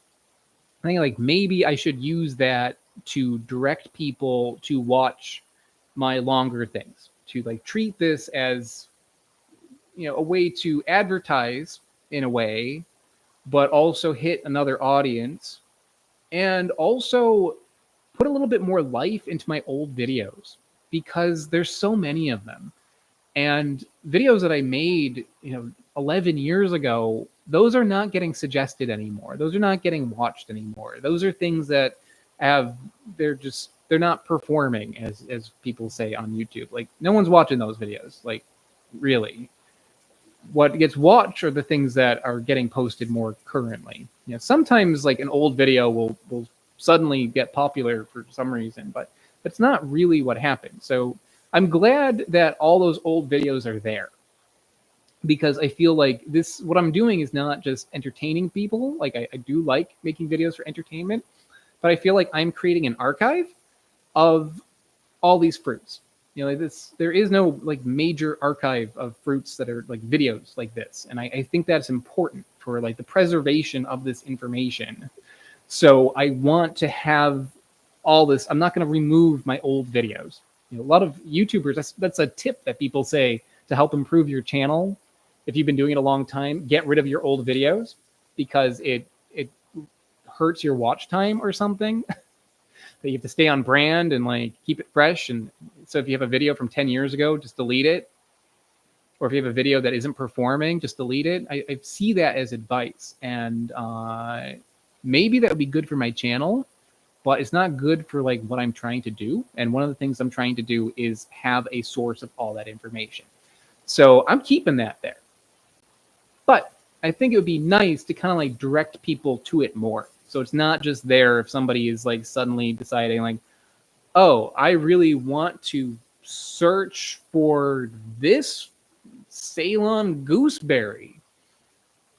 I think like maybe I should use that to direct people to watch my longer things, to like treat this as a way to advertise in a way, but also hit another audience, and also put a little bit more life into my old videos because there's so many of them. And videos that I made, 11 years ago, those are not getting suggested anymore. Those are not getting watched anymore. Those are things that they're not performing, as people say on YouTube. Like no one's watching those videos. Like really, what gets watched are the things that are getting posted more currently. Sometimes like an old video will suddenly get popular for some reason, but that's not really what happened. So I'm glad that all those old videos are there, because I feel like what I'm doing is not just entertaining people. Like I do like making videos for entertainment, but I feel like I'm creating an archive of all these fruits. Like there is no like major archive of fruits that are like videos like this. And I think that's important for like the preservation of this information. So I want to have all this. I'm not going to remove my old videos. A lot of YouTubers, that's a tip that people say to help improve your channel. If you've been doing it a long time, get rid of your old videos because it hurts your watch time or something. That you have to stay on brand and like keep it fresh. And so if you have a video from 10 years ago, just delete it. Or if you have a video that isn't performing, just delete it. I see that as advice. And maybe that would be good for my channel, but it's not good for like what I'm trying to do. And one of the things I'm trying to do is have a source of all that information. So I'm keeping that there. But I think it would be nice to kind of like direct people to it more. So it's not just there if somebody is like suddenly deciding like, oh, I really want to search for this Ceylon gooseberry,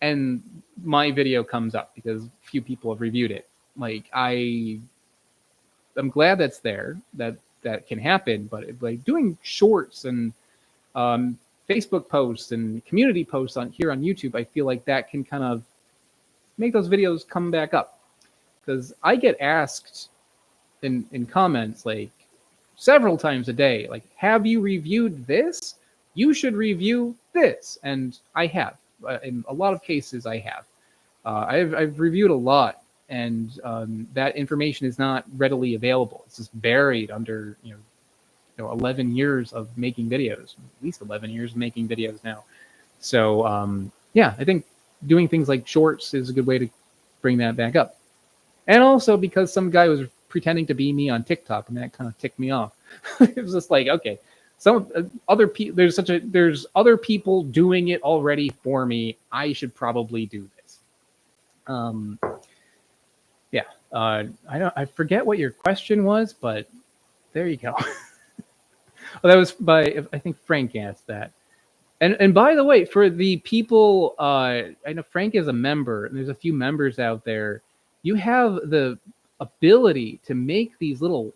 and my video comes up because few people have reviewed it. Like I'm glad that's there, that can happen, but like doing shorts and Facebook posts and community posts on YouTube, I feel like that can kind of make those videos come back up. Because I get asked in comments like several times a day, like, have you reviewed this? You should review this. And I have. In a lot of cases, I have. I've reviewed a lot, and that information is not readily available. It's just buried under 11 years of making videos, at least 11 years of making videos now. So yeah, I think doing things like shorts is a good way to bring that back up. And also because some guy was pretending to be me on TikTok, and that kind of ticked me off. It was just like, okay, some other people, there's other people doing it already for me. I should probably do this. Um, yeah. I forget what your question was, but there you go. Well, that was by, I think Frank asked that. And by the way, for the people, I know Frank is a member, and there's a few members out there. You have the ability to make these little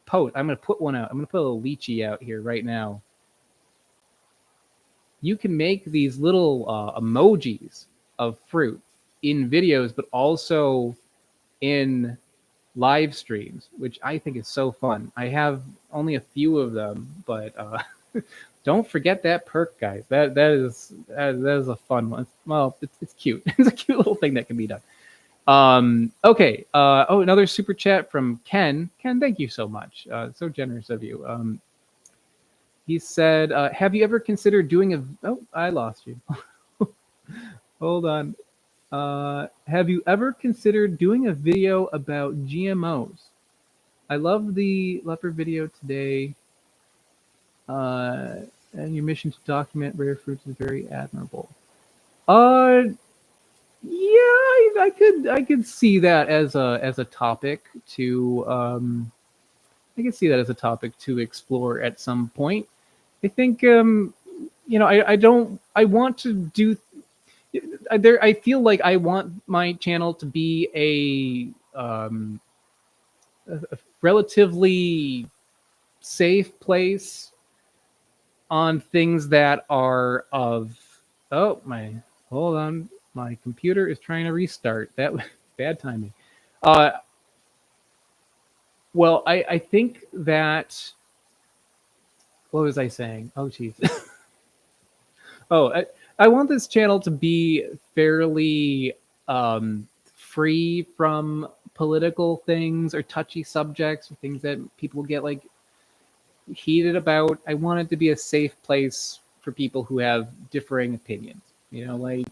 posts. I'm going to put one out. I'm going to put a little lychee out here right now. You can make these little emojis of fruit in videos, but also in live streams, which I think is so fun. I have only a few of them, but don't forget that perk, guys. That is a fun one. Well, it's cute. It's a cute little thing that can be done. Okay. Another super chat from Ken. Ken, thank you so much. So generous of you. He said, "Have you ever considered doing a?" Oh, I lost you. Hold on. Have you ever considered doing a video about GMOs? I love the leopard video today. And your mission to document rare fruits is very admirable. Yeah, I could see that as a topic to I could see that as a topic to explore at some point. I think I want to do I feel like I want my channel to be a relatively safe place on things that are of hold on, my computer is trying to restart. That was bad timing. Well, I think that, what was I saying? Oh geez. I want this channel to be fairly free from political things or touchy subjects or things that people get like heated about. I want it to be a safe place for people who have differing opinions. Like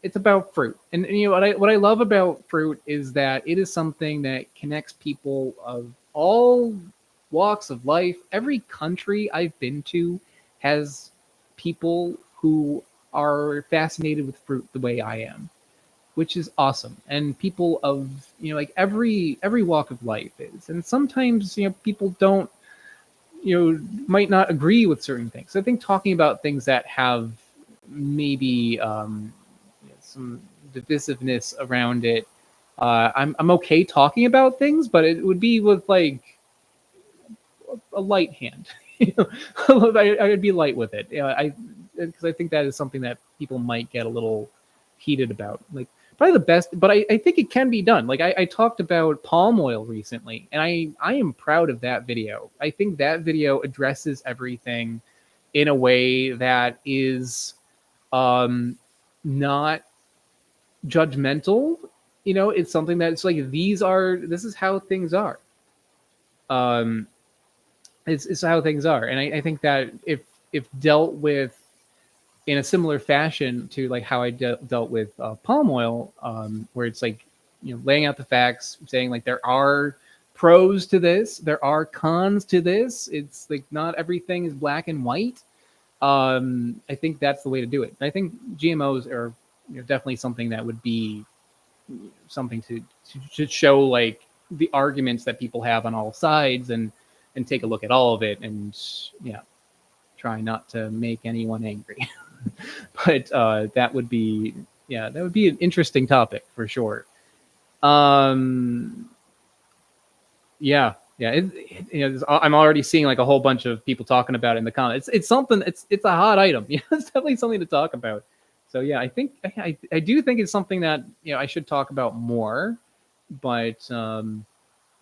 it's about fruit, and what I love about fruit is that it is something that connects people of all walks of life. Every country I've been to has people who are fascinated with fruit the way I am, which is awesome. And people of like every walk of life is, and sometimes people don't might not agree with certain things. So I think talking about things that have maybe some divisiveness around it, I'm okay talking about things, but it would be with like a light hand. I would be light with it. Because I think that is something that people might get a little heated about. Like probably the best, but I think it can be done. Like I talked about palm oil recently, and I am proud of that video. I think that video addresses everything in a way that is not judgmental. It's something that's like this is how things are. It's how things are, and I think that if dealt with in a similar fashion to like how I dealt with palm oil, where it's like laying out the facts, saying like there are pros to this, there are cons to this. It's like not everything is black and white. I think that's the way to do it. And I think GMOs are definitely something that would be something to show like the arguments that people have on all sides, and take a look at all of it, and try not to make anyone angry. But that would be an interesting topic for sure. I'm already seeing like a whole bunch of people talking about it in the comments. It's something. It's a hot item. It's definitely something to talk about. So I think I do think it's something that I should talk about more. But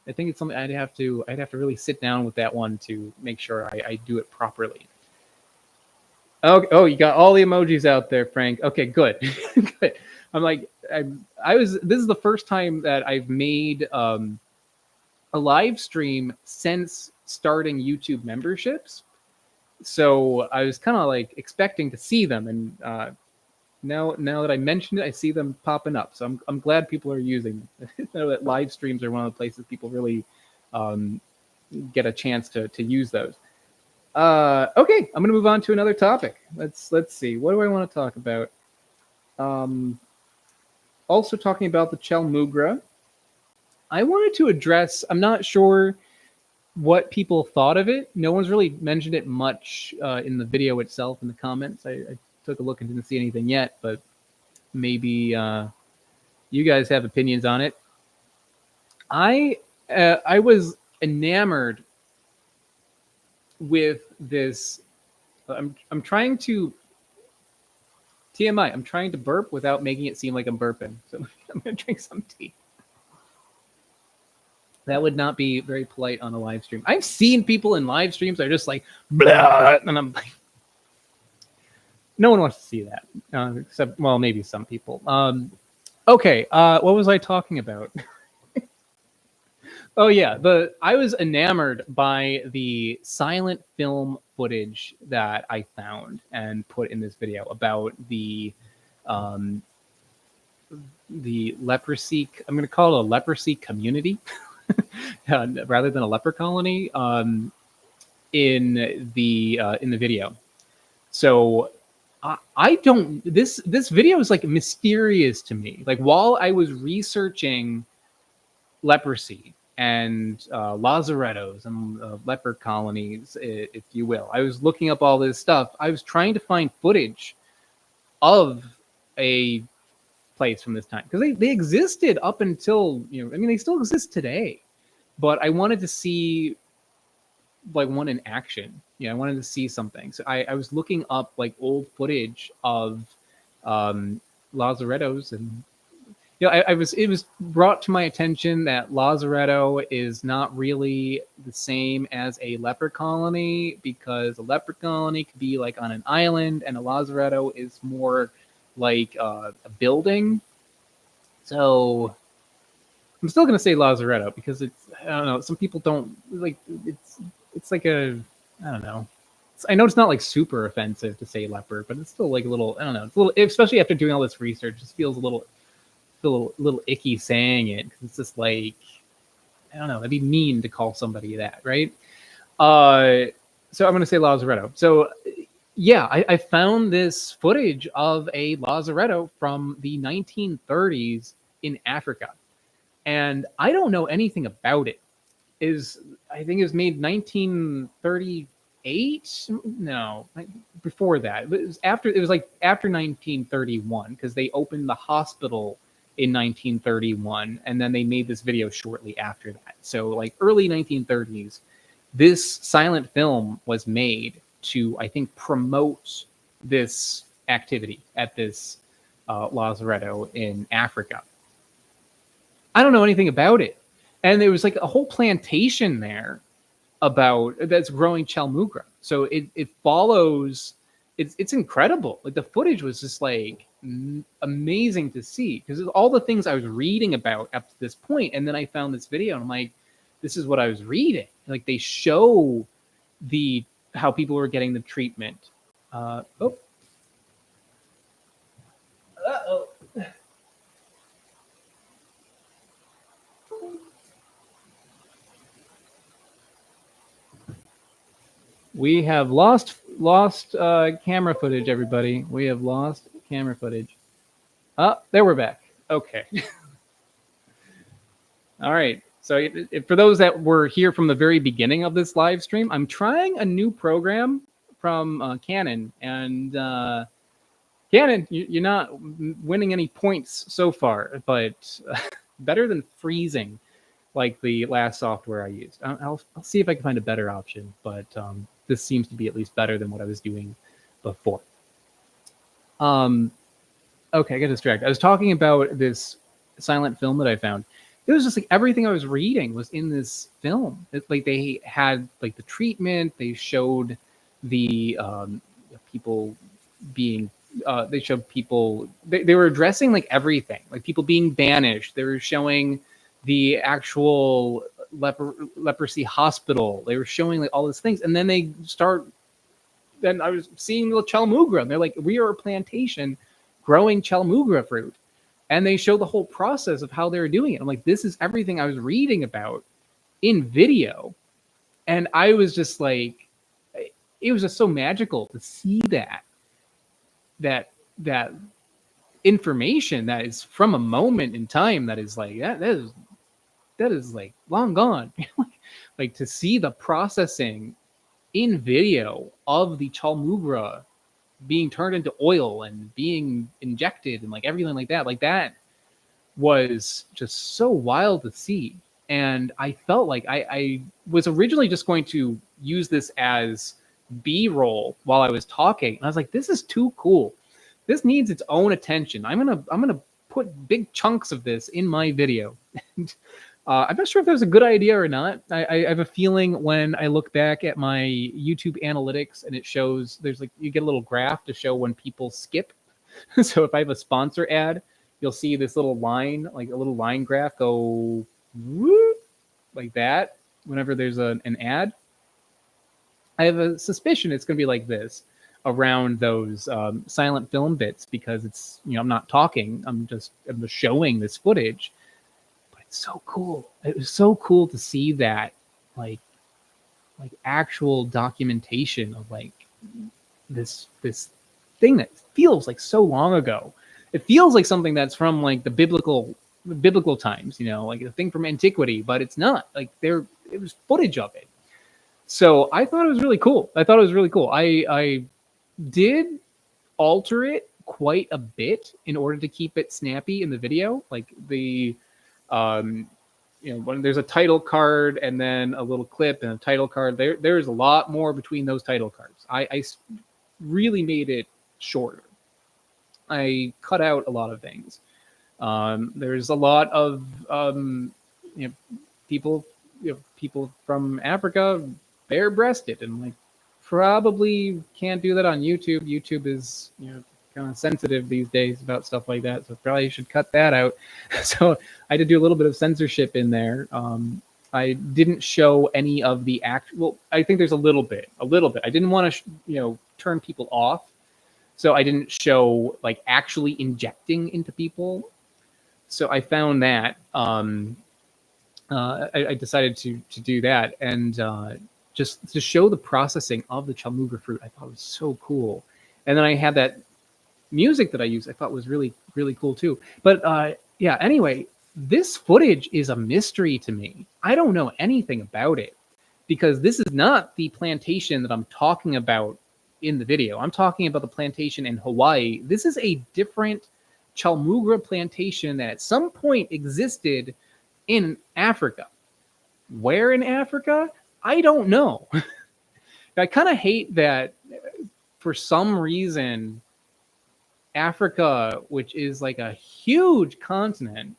I think it's something I'd have to really sit down with that one to make sure I do it properly. Okay. Oh, you got all the emojis out there, Frank. Okay, good. Good. I'm like, this is the first time that I've made a live stream since starting YouTube memberships. So I was kind of like expecting to see them, and now that I mentioned it, I see them popping up. So I'm glad people are using them. I know that live streams are one of the places people really get a chance to use those. Okay, I'm gonna move on to another topic. Let's see. What do I want to talk about? Also talking about the Chaulmoogra. I wanted to address. I'm not sure what people thought of it. No one's really mentioned it much in the video itself in the comments. I took a look and didn't see anything yet, but maybe you guys have opinions on it. I was enamored with this. I'm trying to TMI. I'm trying to burp without making it seem like I'm burping. So I'm gonna drink some tea. That would not be very polite on a live stream. I've seen people in live streams that are just like blah, and I'm like, no one wants to see that, except well, maybe some people. Okay, what was I talking about? Oh yeah, I was enamored by the silent film footage that I found and put in this video about the leprosy. I'm going to call it a leprosy community rather than a leper colony in the video. So I don't. This video is like mysterious to me. Like while I was researching leprosy and lazarettos and leper colonies, if you will, I was looking up all this stuff. I was trying to find footage of a place from this time because they existed up until, I mean, they still exist today, but I wanted to see like one in action. I wanted to see something. So I was looking up like old footage of lazarettos, and it was brought to my attention that lazaretto is not really the same as a leper colony, because a leper colony could be like on an island and a lazaretto is more like a building. So I'm still going to say lazaretto because it's, I don't know, some people don't like, it's like a, I don't know. I know it's not like super offensive to say leper, but it's still like a little, I don't know, it's a little, especially after doing all this research, it just feels a little icky saying it, because it's just like, I don't know, it'd be mean to call somebody that, right? So I'm going to say lazaretto. So yeah, I found this footage of a lazaretto from the 1930s in Africa, and I don't know anything about it. I think it was made 1938. No, before that. It was after 1931, because they opened the hospital in 1931, and then they made this video shortly after that. So like early 1930s, this silent film was made to, I think, promote this activity at this lazaretto in Africa. I don't know anything about it. And there was like a whole plantation there that's growing Chaulmoogra. So it follows, it's incredible. Like the footage was just like amazing to see, because all the things I was reading about up to this point, and then I found this video and I'm like, this is what I was reading. Like they show how people were getting the treatment. We have lost camera footage, everybody. We have lost camera footage. Oh, there we're back. Okay. All right. So for those that were here from the very beginning of this live stream, I'm trying a new program from Canon. And Canon, you're not winning any points so far, but better than freezing like the last software I used. I'll see if I can find a better option, but this seems to be at least better than what I was doing before. Okay, I got distracted. I was talking about this silent film that I found. It was just like everything I was reading was in this film. It's like they had like the treatment. They showed the people being. They showed people. They were addressing like everything, like people being banished. They were showing the actual leprosy hospital. They were showing like all these things, and then then I was seeing the Chaulmoogra, and they're like, we are a plantation growing Chaulmoogra fruit, and they show the whole process of how they're doing it. I'm like, this is everything I was reading about in video. And I was just like, it was just so magical to see that information that is from a moment in time that is like that is like long gone. Like to see the processing in video of the Chaulmoogra being turned into oil and being injected and like everything like that was just so wild to see. And I felt like I was originally just going to use this as B-roll while I was talking. And I was like, this is too cool. This needs its own attention. I'm gonna put big chunks of this in my video. I'm not sure if that was a good idea or not. I have a feeling when I look back at my YouTube analytics and it shows there's like you get a little graph to show when people skip. So if I have a sponsor ad, you'll see this little line, like a little line graph go whoop, like that whenever there's an ad. I have a suspicion it's going to be like this around those silent film bits because it's, you know, I'm not talking, I'm just showing this footage. But it's so cool. It was so cool to see that like actual documentation of like this thing that feels like so long ago. It feels like something that's from like the biblical times, you know, like a thing from antiquity, but it's not. Like it was footage of it. So I thought it was really cool. I did alter it quite a bit in order to keep it snappy in the video. Like the, you know, when there's a title card and then a little clip and a title card, there's a lot more between those title cards. I really made it shorter. I cut out a lot of things. There's a lot of you know, people from Africa bare-breasted, and like probably can't do that on YouTube. YouTube is, you know, kind of sensitive these days about stuff like that, so probably should cut that out. So I had to do a little bit of censorship in there. I didn't show any of the actual. I think there's a little bit. I didn't want to, turn people off, so I didn't show like actually injecting into people. So I found that I decided to do that, and just to show the processing of the Chaulmoogra fruit, I thought was so cool. And then I had that music that I used, I thought was really, really cool too. But yeah, anyway, this footage is a mystery to me. I don't know anything about it because this is not the plantation that I'm talking about in the video. I'm talking about the plantation in Hawaii. This is a different Chaulmoogra plantation that at some point existed in Africa. Where in Africa? I don't know. I kind of hate that for some reason Africa, which is like a huge continent,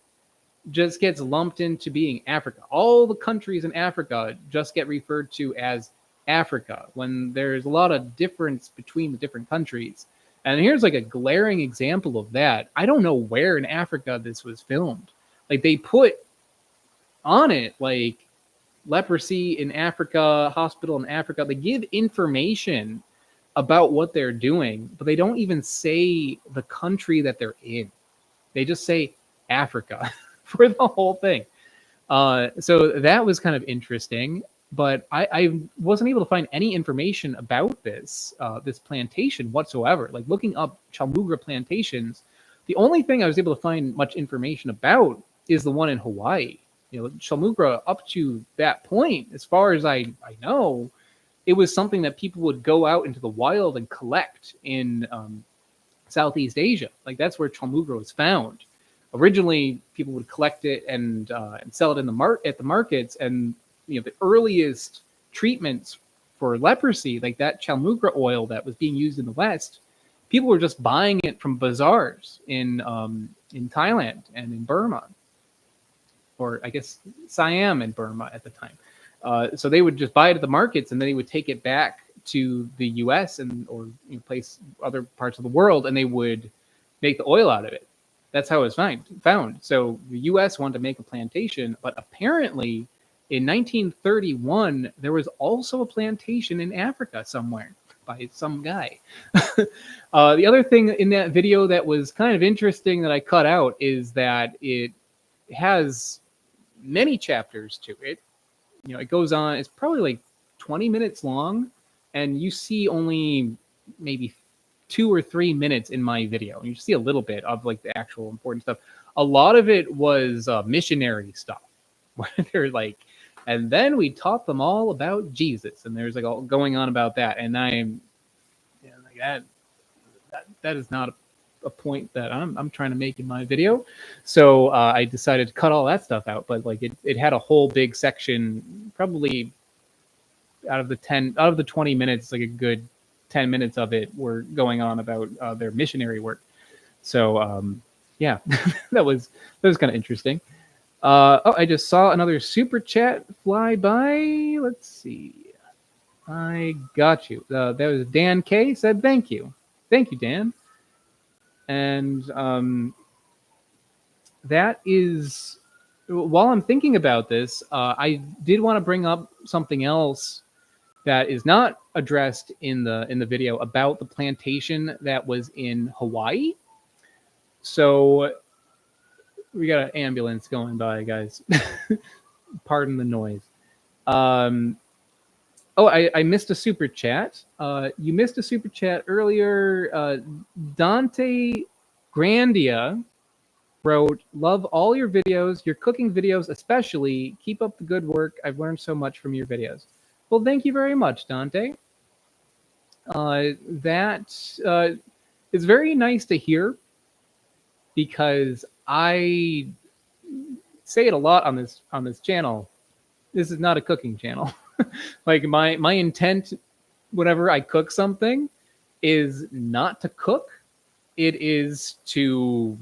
just gets lumped into being Africa. All the countries in Africa just get referred to as Africa when there's a lot of difference between the different countries. And here's like a glaring example of that. I don't know where in Africa this was filmed. Like they put on it like leprosy in Africa, hospital in Africa. They give information about what they're doing, but they don't even say the country that they're in. They just say Africa for the whole thing. So that was kind of interesting, but I wasn't able to find any information about this plantation whatsoever. Like looking up Chaulmoogra plantations, the only thing I was able to find much information about is the one in Hawaii. Chaulmoogra up to that point, as far as I know, it was something that people would go out into the wild and collect in Southeast Asia. Like that's where Chaulmoogra was found. Originally, people would collect it and sell it in at the markets. And the earliest treatments for leprosy, like that Chaulmoogra oil that was being used in the West, people were just buying it from bazaars in Thailand and in Burma, or I guess Siam and Burma at the time. So they would just buy it at the markets, and then they would take it back to the U.S. or place other parts of the world, and they would make the oil out of it. That's how it was found. So the U.S. wanted to make a plantation, but apparently in 1931 there was also a plantation in Africa somewhere. by some guy. The other thing in that video that was kind of interesting that I cut out is that it has many chapters to it. You know, it goes on, it's probably like 20 minutes long, and you see only maybe 2 or 3 minutes in my video. You see a little bit of like the actual important stuff. A lot of it was missionary stuff, where they're like, and then we taught them all about Jesus, and there's like all going on about that. And I'm, you know, like that is not a point that I'm trying to make in my video. So I decided to cut all that stuff out. But like it had a whole big section, probably out of the 20 minutes, like a good 10 minutes of it were going on about their missionary work. So yeah, that was kind of interesting. Oh, I just saw another super chat fly by. Let's see. I got you. That was Dan K. Said thank you. Thank you, Dan. And that is, while I'm thinking about this, I did want to bring up something else that is not addressed in the video about the plantation that was in Hawaii. So we got an ambulance going by, guys. Pardon the noise. Oh, I missed a super chat. You missed a super chat earlier. Dante Grandia wrote, "Love all your videos, your cooking videos especially. Keep up the good work. I've learned so much from your videos." Well, thank you very much, Dante. That is very nice to hear, because I say it a lot on this channel. This is not a cooking channel. Like my intent whenever I cook something is not to cook. It is to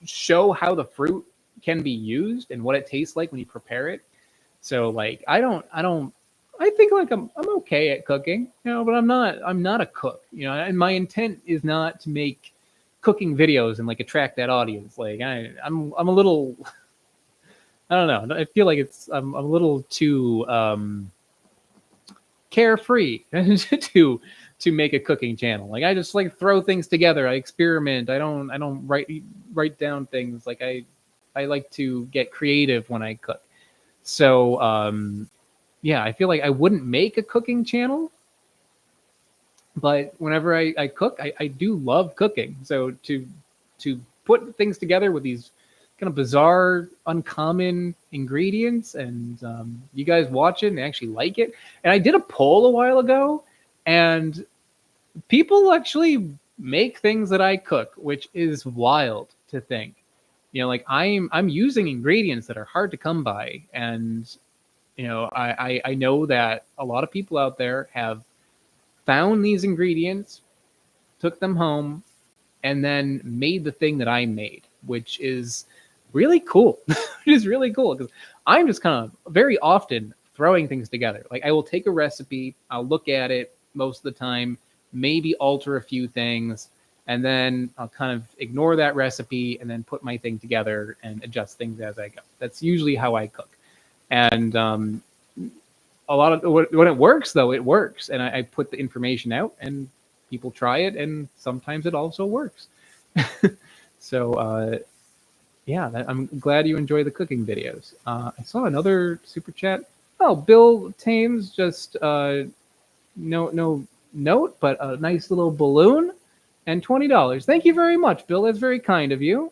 show how the fruit can be used and what it tastes like when you prepare it. So like I think like I'm okay at cooking, you know, but I'm not a cook, you know, and my intent is not to make cooking videos and like attract that audience. Like I'm a little, I don't know. I feel like I'm a little too carefree to make a cooking channel. Like I just like throw things together. I experiment. I don't write down things. Like I like to get creative when I cook. So yeah, I feel like I wouldn't make a cooking channel, but whenever I cook, I do love cooking. So to put things together with these kind of bizarre, uncommon ingredients, and you guys watch it and actually like it. And I did a poll a while ago, and people actually make things that I cook, which is wild to think. You know, like I'm using ingredients that are hard to come by, and you know, I know that a lot of people out there have found these ingredients, took them home, and then made the thing that I made, which is really cool. It is really cool because I'm just kind of very often throwing things together. Like I will take a recipe, I'll look at it most of the time, maybe alter a few things, and then I'll kind of ignore that recipe and then put my thing together and adjust things as I go. That's usually how I cook. And a lot of when it works, though, it works. And I put the information out and people try it, and sometimes it also works. So yeah, I'm glad you enjoy the cooking videos. I saw another super chat. Oh, Bill Thames just no note, but a nice little balloon and $20. Thank you very much, Bill. That's very kind of you.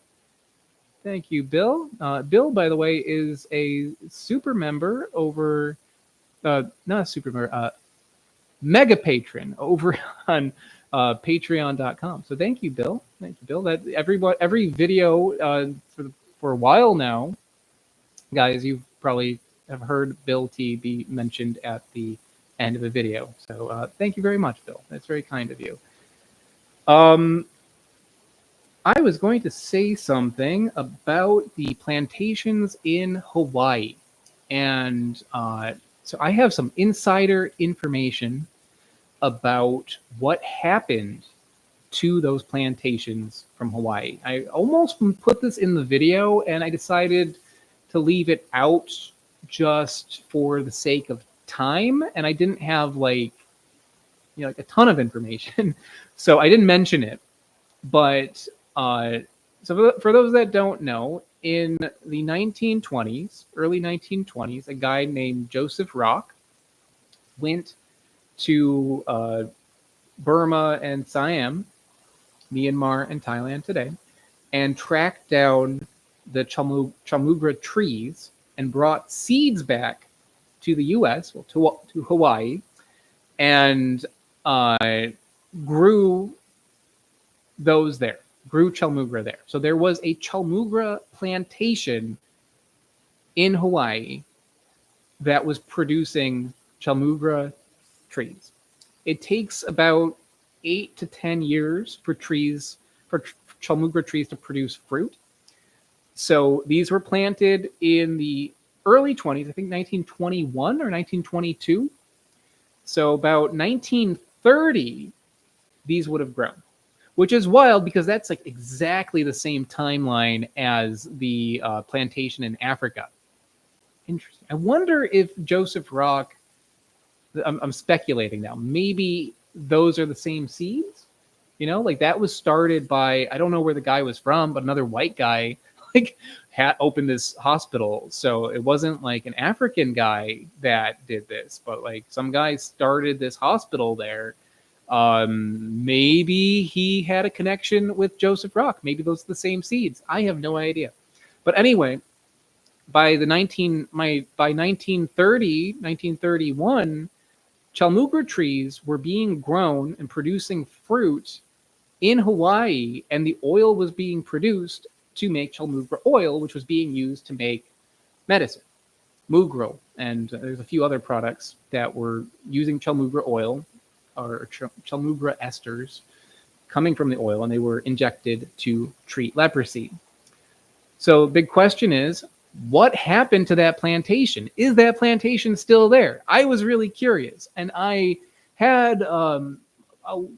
Thank you, Bill. Bill, by the way, is a super member over, not a super member, mega patron over on patreon.com. So thank you, Bill. Thank you, Bill. That every video for a while now, guys, you probably have heard Bill T be mentioned at the end of a video. So thank you very much, Bill. That's very kind of you. I was going to say something about the plantations in Hawaii. And so I have some insider information about what happened to those plantations from Hawaii. I almost put this in the video, and I decided to leave it out just for the sake of time. And I didn't have like a ton of information. So I didn't mention it, but so for those that don't know, in the 1920s, early 1920s, a guy named Joseph Rock went to Burma and Siam, Myanmar and Thailand today, and tracked down the Chaulmoogra trees and brought seeds back to the U.S., well, to Hawaii, and grew those there, grew Chaulmoogra there. So there was a Chaulmoogra plantation in Hawaii that was producing Chaulmoogra trees. It takes about 8 to 10 years for Chaulmoogra trees to produce fruit. So these were planted in the early 20s, I think 1921 or 1922. So about 1930, these would have grown, which is wild because that's like exactly the same timeline as the plantation in Africa. Interesting. I wonder if Joseph Rock, I'm speculating now, maybe those are the same seeds? Like that was started by, I don't know where the guy was from, but another white guy like had opened this hospital. So it wasn't like an African guy that did this, but like some guy started this hospital there. Maybe he had a connection with Joseph Rock. Maybe those are the same seeds. I have no idea. But anyway, by 1930, 1931, Chaulmoogra trees were being grown and producing fruit in Hawaii, and the oil was being produced to make Chaulmoogra oil, which was being used to make medicine, Mugro, and there's a few other products that were using Chaulmoogra oil or Chaulmoogra esters coming from the oil, and they were injected to treat leprosy. So the big question is, what happened to that plantation? Is that plantation still there? I was really curious, and I had a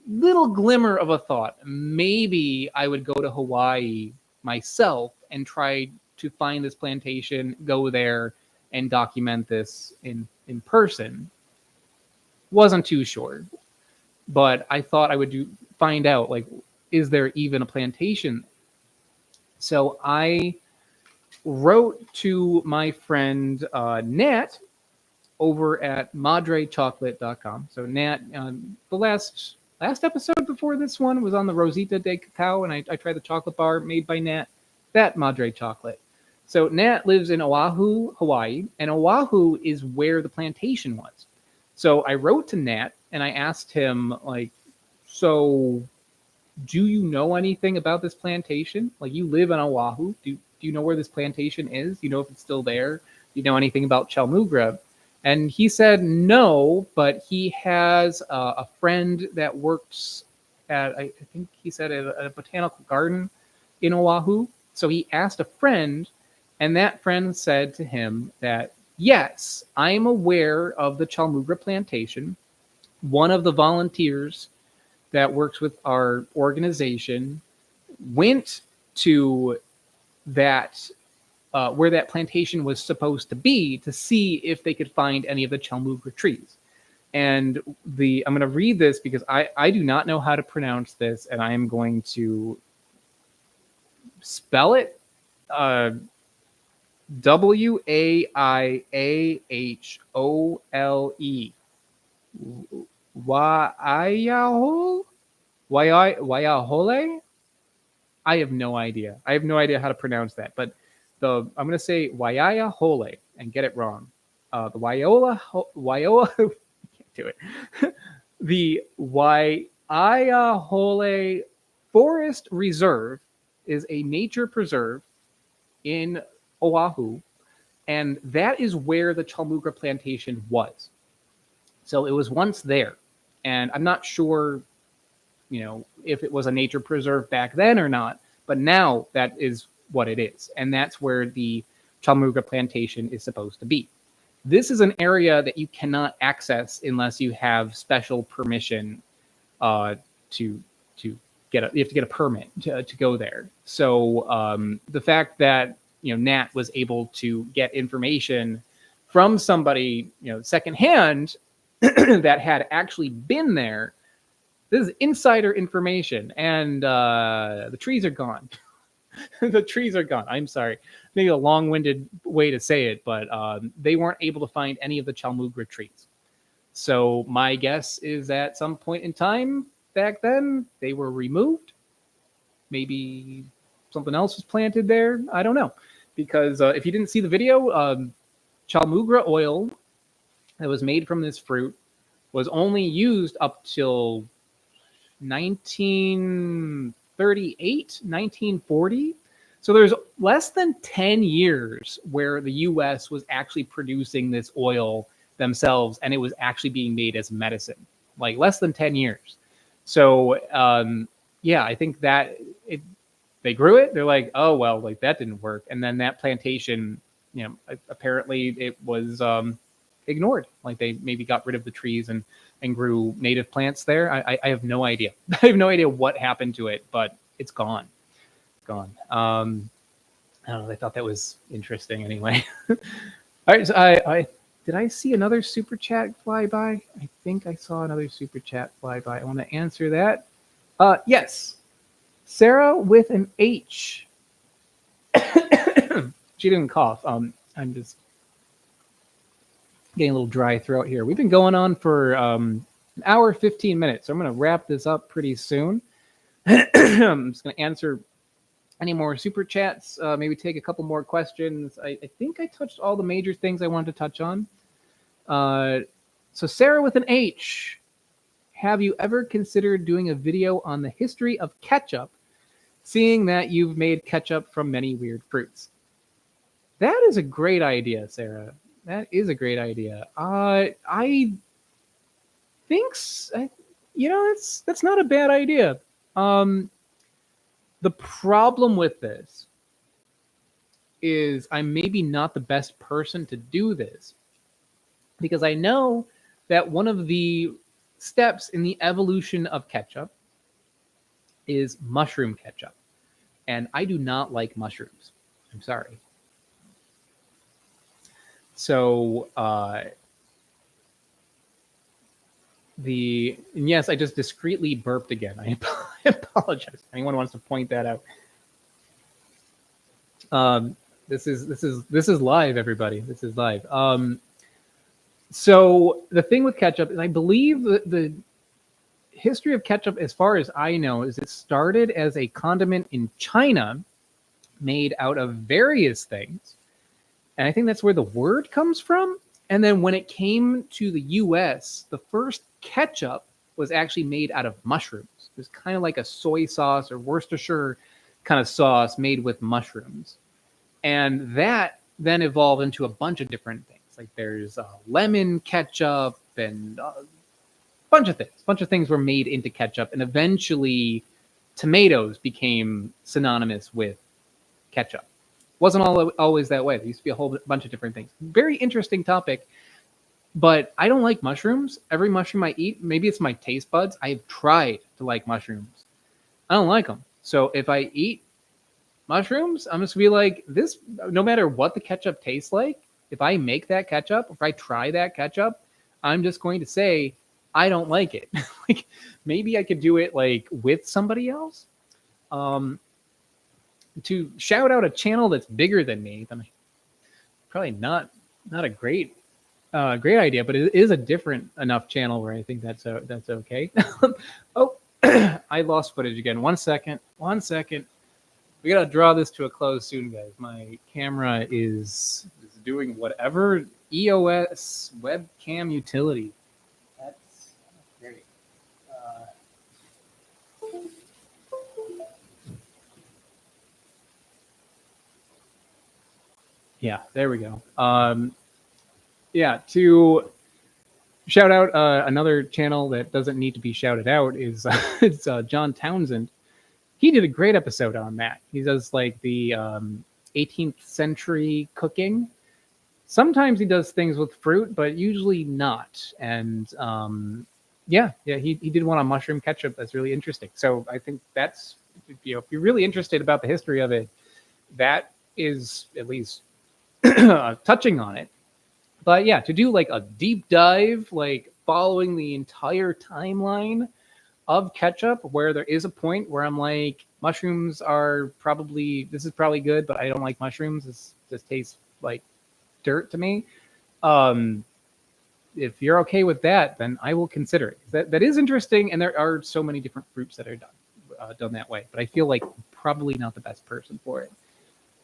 little glimmer of a thought. Maybe I would go to Hawaii myself and try to find this plantation, go there, and document this in person. Wasn't too sure, but I thought I would find out, like, is there even a plantation? So I wrote to my friend Nat over at madrechocolate.com. So Nat, the last episode before this one was on the Rosita de Cacao, and I tried the chocolate bar made by Nat, that Madre Chocolate. So Nat lives in Oahu, Hawaii, and Oahu is where the plantation was. So I wrote to Nat and I asked him, like, so do you know anything about this plantation? Like, you live in Oahu. Do you know where this plantation is? Do you know if it's still there? Do you know anything about Chaulmoogra? And he said no, but he has a friend that works at, I think he said, at a botanical garden in Oahu. So he asked a friend, and that friend said to him that, yes, I'm aware of the Chaulmoogra plantation. One of the volunteers that works with our organization went to that where that plantation was supposed to be to see if they could find any of the Chaulmoogra trees. And I'm going to read this because I do not know how to pronounce this, and I am going to spell it Waiahole. Waiahole? I have no idea. I have no idea how to pronounce that, but I'm going to say Waiahole and get it wrong. The Waiahole, can't do it. The Waiahole Forest Reserve is a nature preserve in Oahu, and that is where the Chaulmoogra plantation was. So it was once there, and I'm not sure, if it was a nature preserve back then or not, but now that is what it is, and that's where the Chaulmoogra plantation is supposed to be. This is an area that you cannot access unless you have special permission to get you have to get a permit to go there. So the fact that Nat was able to get information from somebody secondhand that had actually been there. This is insider information, and the trees are gone. The trees are gone. I'm sorry. Maybe a long-winded way to say it, but they weren't able to find any of the Chaulmoogra trees. So my guess is at some point in time back then, they were removed. Maybe something else was planted there. I don't know. Because if you didn't see the video, Chaulmoogra oil that was made from this fruit was only used up till 1938, 1940. So there's less than 10 years where the US was actually producing this oil themselves, and it was actually being made as medicine, like less than 10 years. So yeah, I think that they grew it. They're like, oh, well, like that didn't work. And then that plantation, apparently it was ignored. Like they maybe got rid of the trees and grew native plants there. I have no idea. I have no idea what happened to it, but it's gone. Gone. I don't know. I thought that was interesting anyway. All right. So I did I see another super chat fly by? I think I saw another super chat fly by. I want to answer that. Yes. Sarah with an H. She didn't cough. I'm just getting a little dry throat here. We've been going on for an hour, 15 minutes. So I'm going to wrap this up pretty soon. I'm just going to answer any more super chats, maybe take a couple more questions. I think I touched all the major things I wanted to touch on. So Sarah with an H, have you ever considered doing a video on the history of ketchup, seeing that you've made ketchup from many weird fruits? That is a great idea, Sarah. That is a great idea. I think, that's not a bad idea. The problem with this is I'm maybe not the best person to do this, because I know that one of the steps in the evolution of ketchup is mushroom ketchup. And I do not like mushrooms. I'm sorry. So, yes, I just discreetly burped again. I apologize. If anyone wants to point that out. This is live, everybody. This is live. So the thing with ketchup is, I believe the history of ketchup, as far as I know, is it started as a condiment in China, made out of various things, and I think that's where the word comes from. And then when it came to the US, the first ketchup was actually made out of mushrooms. It was kind of like a soy sauce or Worcestershire kind of sauce made with mushrooms. And that then evolved into a bunch of different things. Like there's lemon ketchup and a bunch of things. A bunch of things were made into ketchup. And eventually tomatoes became synonymous with ketchup. Wasn't always that way. There used to be a whole bunch of different things. Very interesting topic, but I don't like mushrooms. Every mushroom I eat, maybe it's my taste buds, I've tried to like mushrooms. I don't like them. So if I eat mushrooms, I'm just gonna be like, this, no matter what the ketchup tastes like, if I make that ketchup, if I try that ketchup, I'm just going to say, I don't like it. Like maybe I could do it like with somebody else. To shout out a channel that's bigger than me, probably not a great idea, but it is a different enough channel where I think that's okay. Oh, I lost footage again. One second. We gotta draw this to a close soon, guys. My camera is doing whatever EOS webcam utility. That's great. Yeah, there we go. Yeah, to shout out another channel that doesn't need to be shouted out is it's John Townsend. He did a great episode on that. He does like the 18th century cooking. Sometimes he does things with fruit, but usually not. And he did one on mushroom ketchup that's really interesting. So I think that's, if you're really interested about the history of it, that is at least touching on it. But yeah, to do like a deep dive, like following the entire timeline of ketchup, where there is a point where I'm like, mushrooms are probably, this is probably good, but I don't like mushrooms. This tastes like dirt to me. Um, if you're okay with that, then I will consider it. That is interesting, and there are so many different fruits that are done that way. But I feel like I'm probably not the best person for it.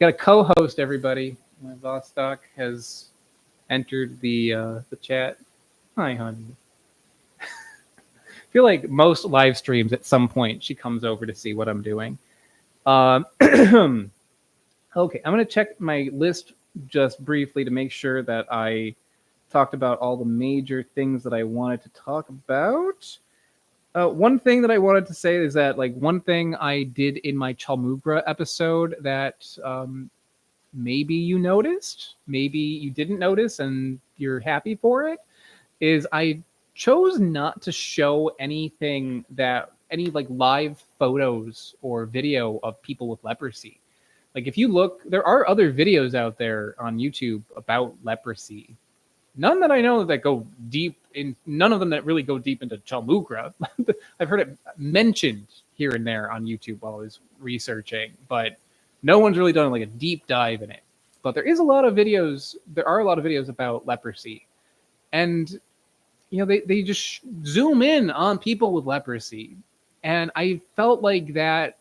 Got a co-host, everybody. My Vostok has entered the chat. Hi, honey. I feel like most live streams at some point she comes over to see what I'm doing. Okay, I'm going to check my list just briefly to make sure that I talked about all the major things that I wanted to talk about. One thing that I wanted to say is that, like, one thing I did in my Chaulmoogra episode that maybe you noticed, maybe you didn't notice, and you're happy for it, is I chose not to show anything that any like live photos or video of people with leprosy. Like, if you look, there are other videos out there on YouTube about leprosy. None that I know that go deep in, none of them that really go deep into Chaulmoogra. I've heard it mentioned here and there on YouTube while I was researching, but no one's really done like a deep dive in it. But there is a lot of videos, there are a lot of videos about leprosy. And you know, they just zoom in on people with leprosy. And I felt like that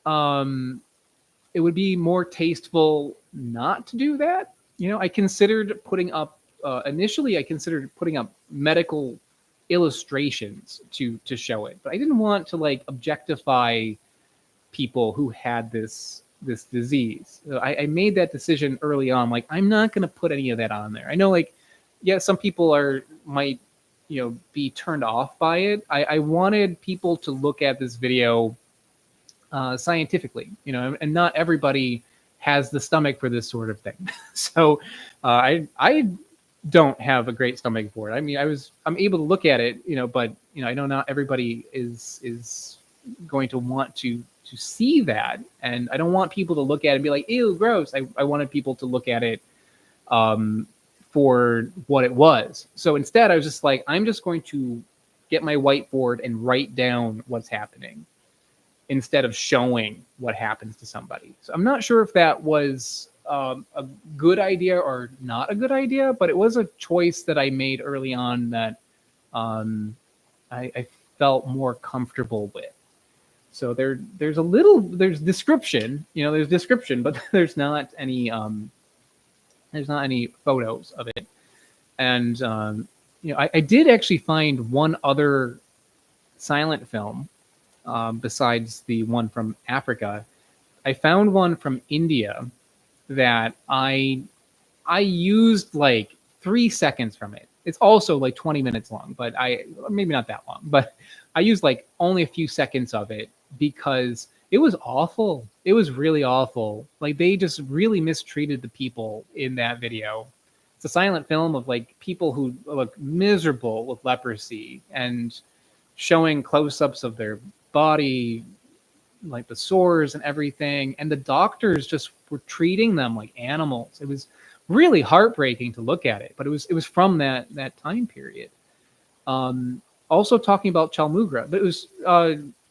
it would be more tasteful not to do that. You know, I considered putting up initially I considered putting up medical illustrations to show it, but I didn't want to like objectify people who had this disease. So I made that decision early on. Like, I'm not going to put any of that on there. I know, like, yeah, some people might be turned off by it. I wanted people to look at this video scientifically, and not everybody has the stomach for this sort of thing. So I don't have a great stomach for it. I mean, I'm able to look at it, but I know not everybody is going to want to see that, and I don't want people to look at it and be like, ew, gross. I wanted people to look at it for what it was. So instead, I was just like, I'm just going to get my whiteboard and write down what's happening instead of showing what happens to somebody. So I'm not sure if that was a good idea or not a good idea, but it was a choice that I made early on that I felt more comfortable with. So there's description, but there's not any photos of it. And I did actually find one other silent film besides the one from Africa. I found one from India that I used like 3 seconds from it. It's also like 20 minutes long, but maybe not that long, but I used like only a few seconds of it because it was awful. It was really awful. Like, they just really mistreated the people in that video. It's a silent film of like people who look miserable with leprosy and showing close-ups of their body, like the sores and everything. And the doctors just were treating them like animals. It was really heartbreaking to look at it, but it was from that time period. Also talking about Chaulmoogra, but it was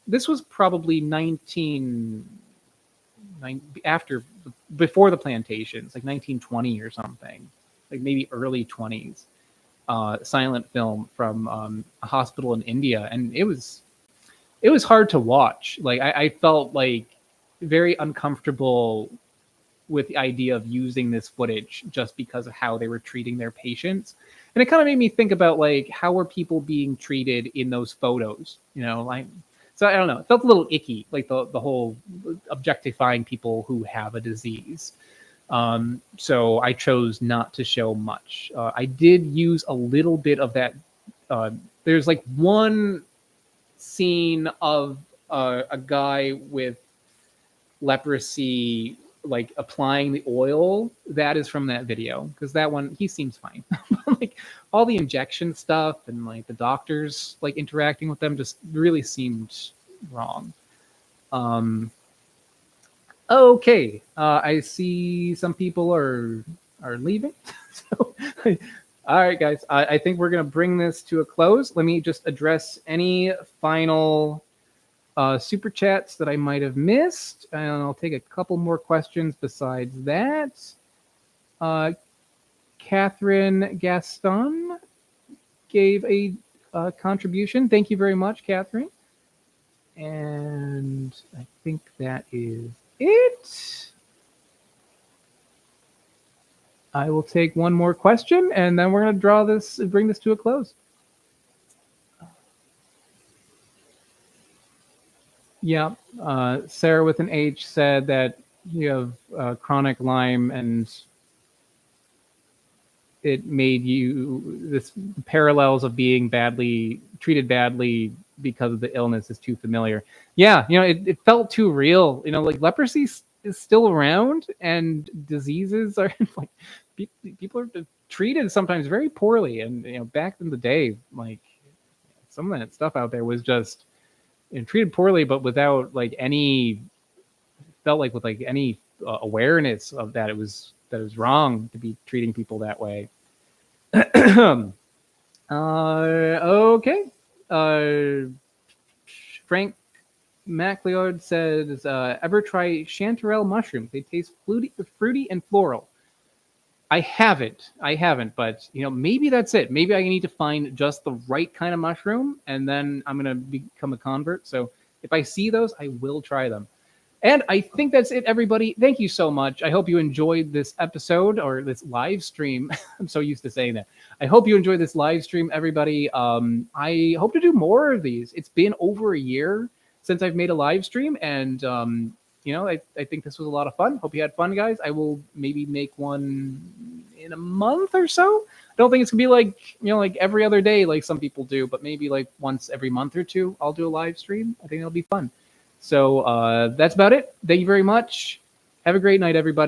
this was probably before the plantations, like 1920 or something, like maybe early 20s. Silent film from a hospital in India, and it was hard to watch. Like, I felt like very uncomfortable with the idea of using this footage just because of how they were treating their patients. And it kind of made me think about, like, how were people being treated in those photos? So I don't know. It felt a little icky, like the whole objectifying people who have a disease. So I chose not to show much. I did use a little bit of that. There's like one scene of a guy with leprosy, like applying the oil. That is from that video, because that one, he seems fine. Like, all the injection stuff and like the doctors like interacting with them just really seemed wrong. Okay, I see some people are leaving. So All right, guys. I think we're going to bring this to a close. Let me just address any final super chats that I might have missed. And I'll take a couple more questions besides that. Catherine Gaston gave a contribution. Thank you very much, Catherine. And I think that is it. I will take one more question, and then we're going to bring this to a close. Yeah, Sarah with an H said that you have chronic Lyme, and it made the parallels of being treated badly because of the illness is too familiar. Yeah, it felt too real. Like leprosy is still around, and diseases are like people are treated sometimes very poorly. And back in the day, like some of that stuff out there was just treated poorly, but without like any awareness of that it was wrong to be treating people that way. Okay. Frank MacLeod says, ever try chanterelle mushrooms? They taste fruity and floral. I haven't, but maybe that's it. Maybe I need to find just the right kind of mushroom, and then I'm gonna become a convert. So if I see those, I will try them. And I think that's it, everybody. Thank you so much. I hope you enjoyed this episode or this live stream. I'm so used to saying that. I hope you enjoyed this live stream, everybody. I hope to do more of these. It's been over a year since I've made a live stream, and I think this was a lot of fun. Hope you had fun, guys. I will maybe make one in a month or so. I don't think it's gonna be like every other day like some people do, but maybe like once every month or two I'll do a live stream. I think it'll be fun. So that's about it. Thank you very much. Have a great night, everybody.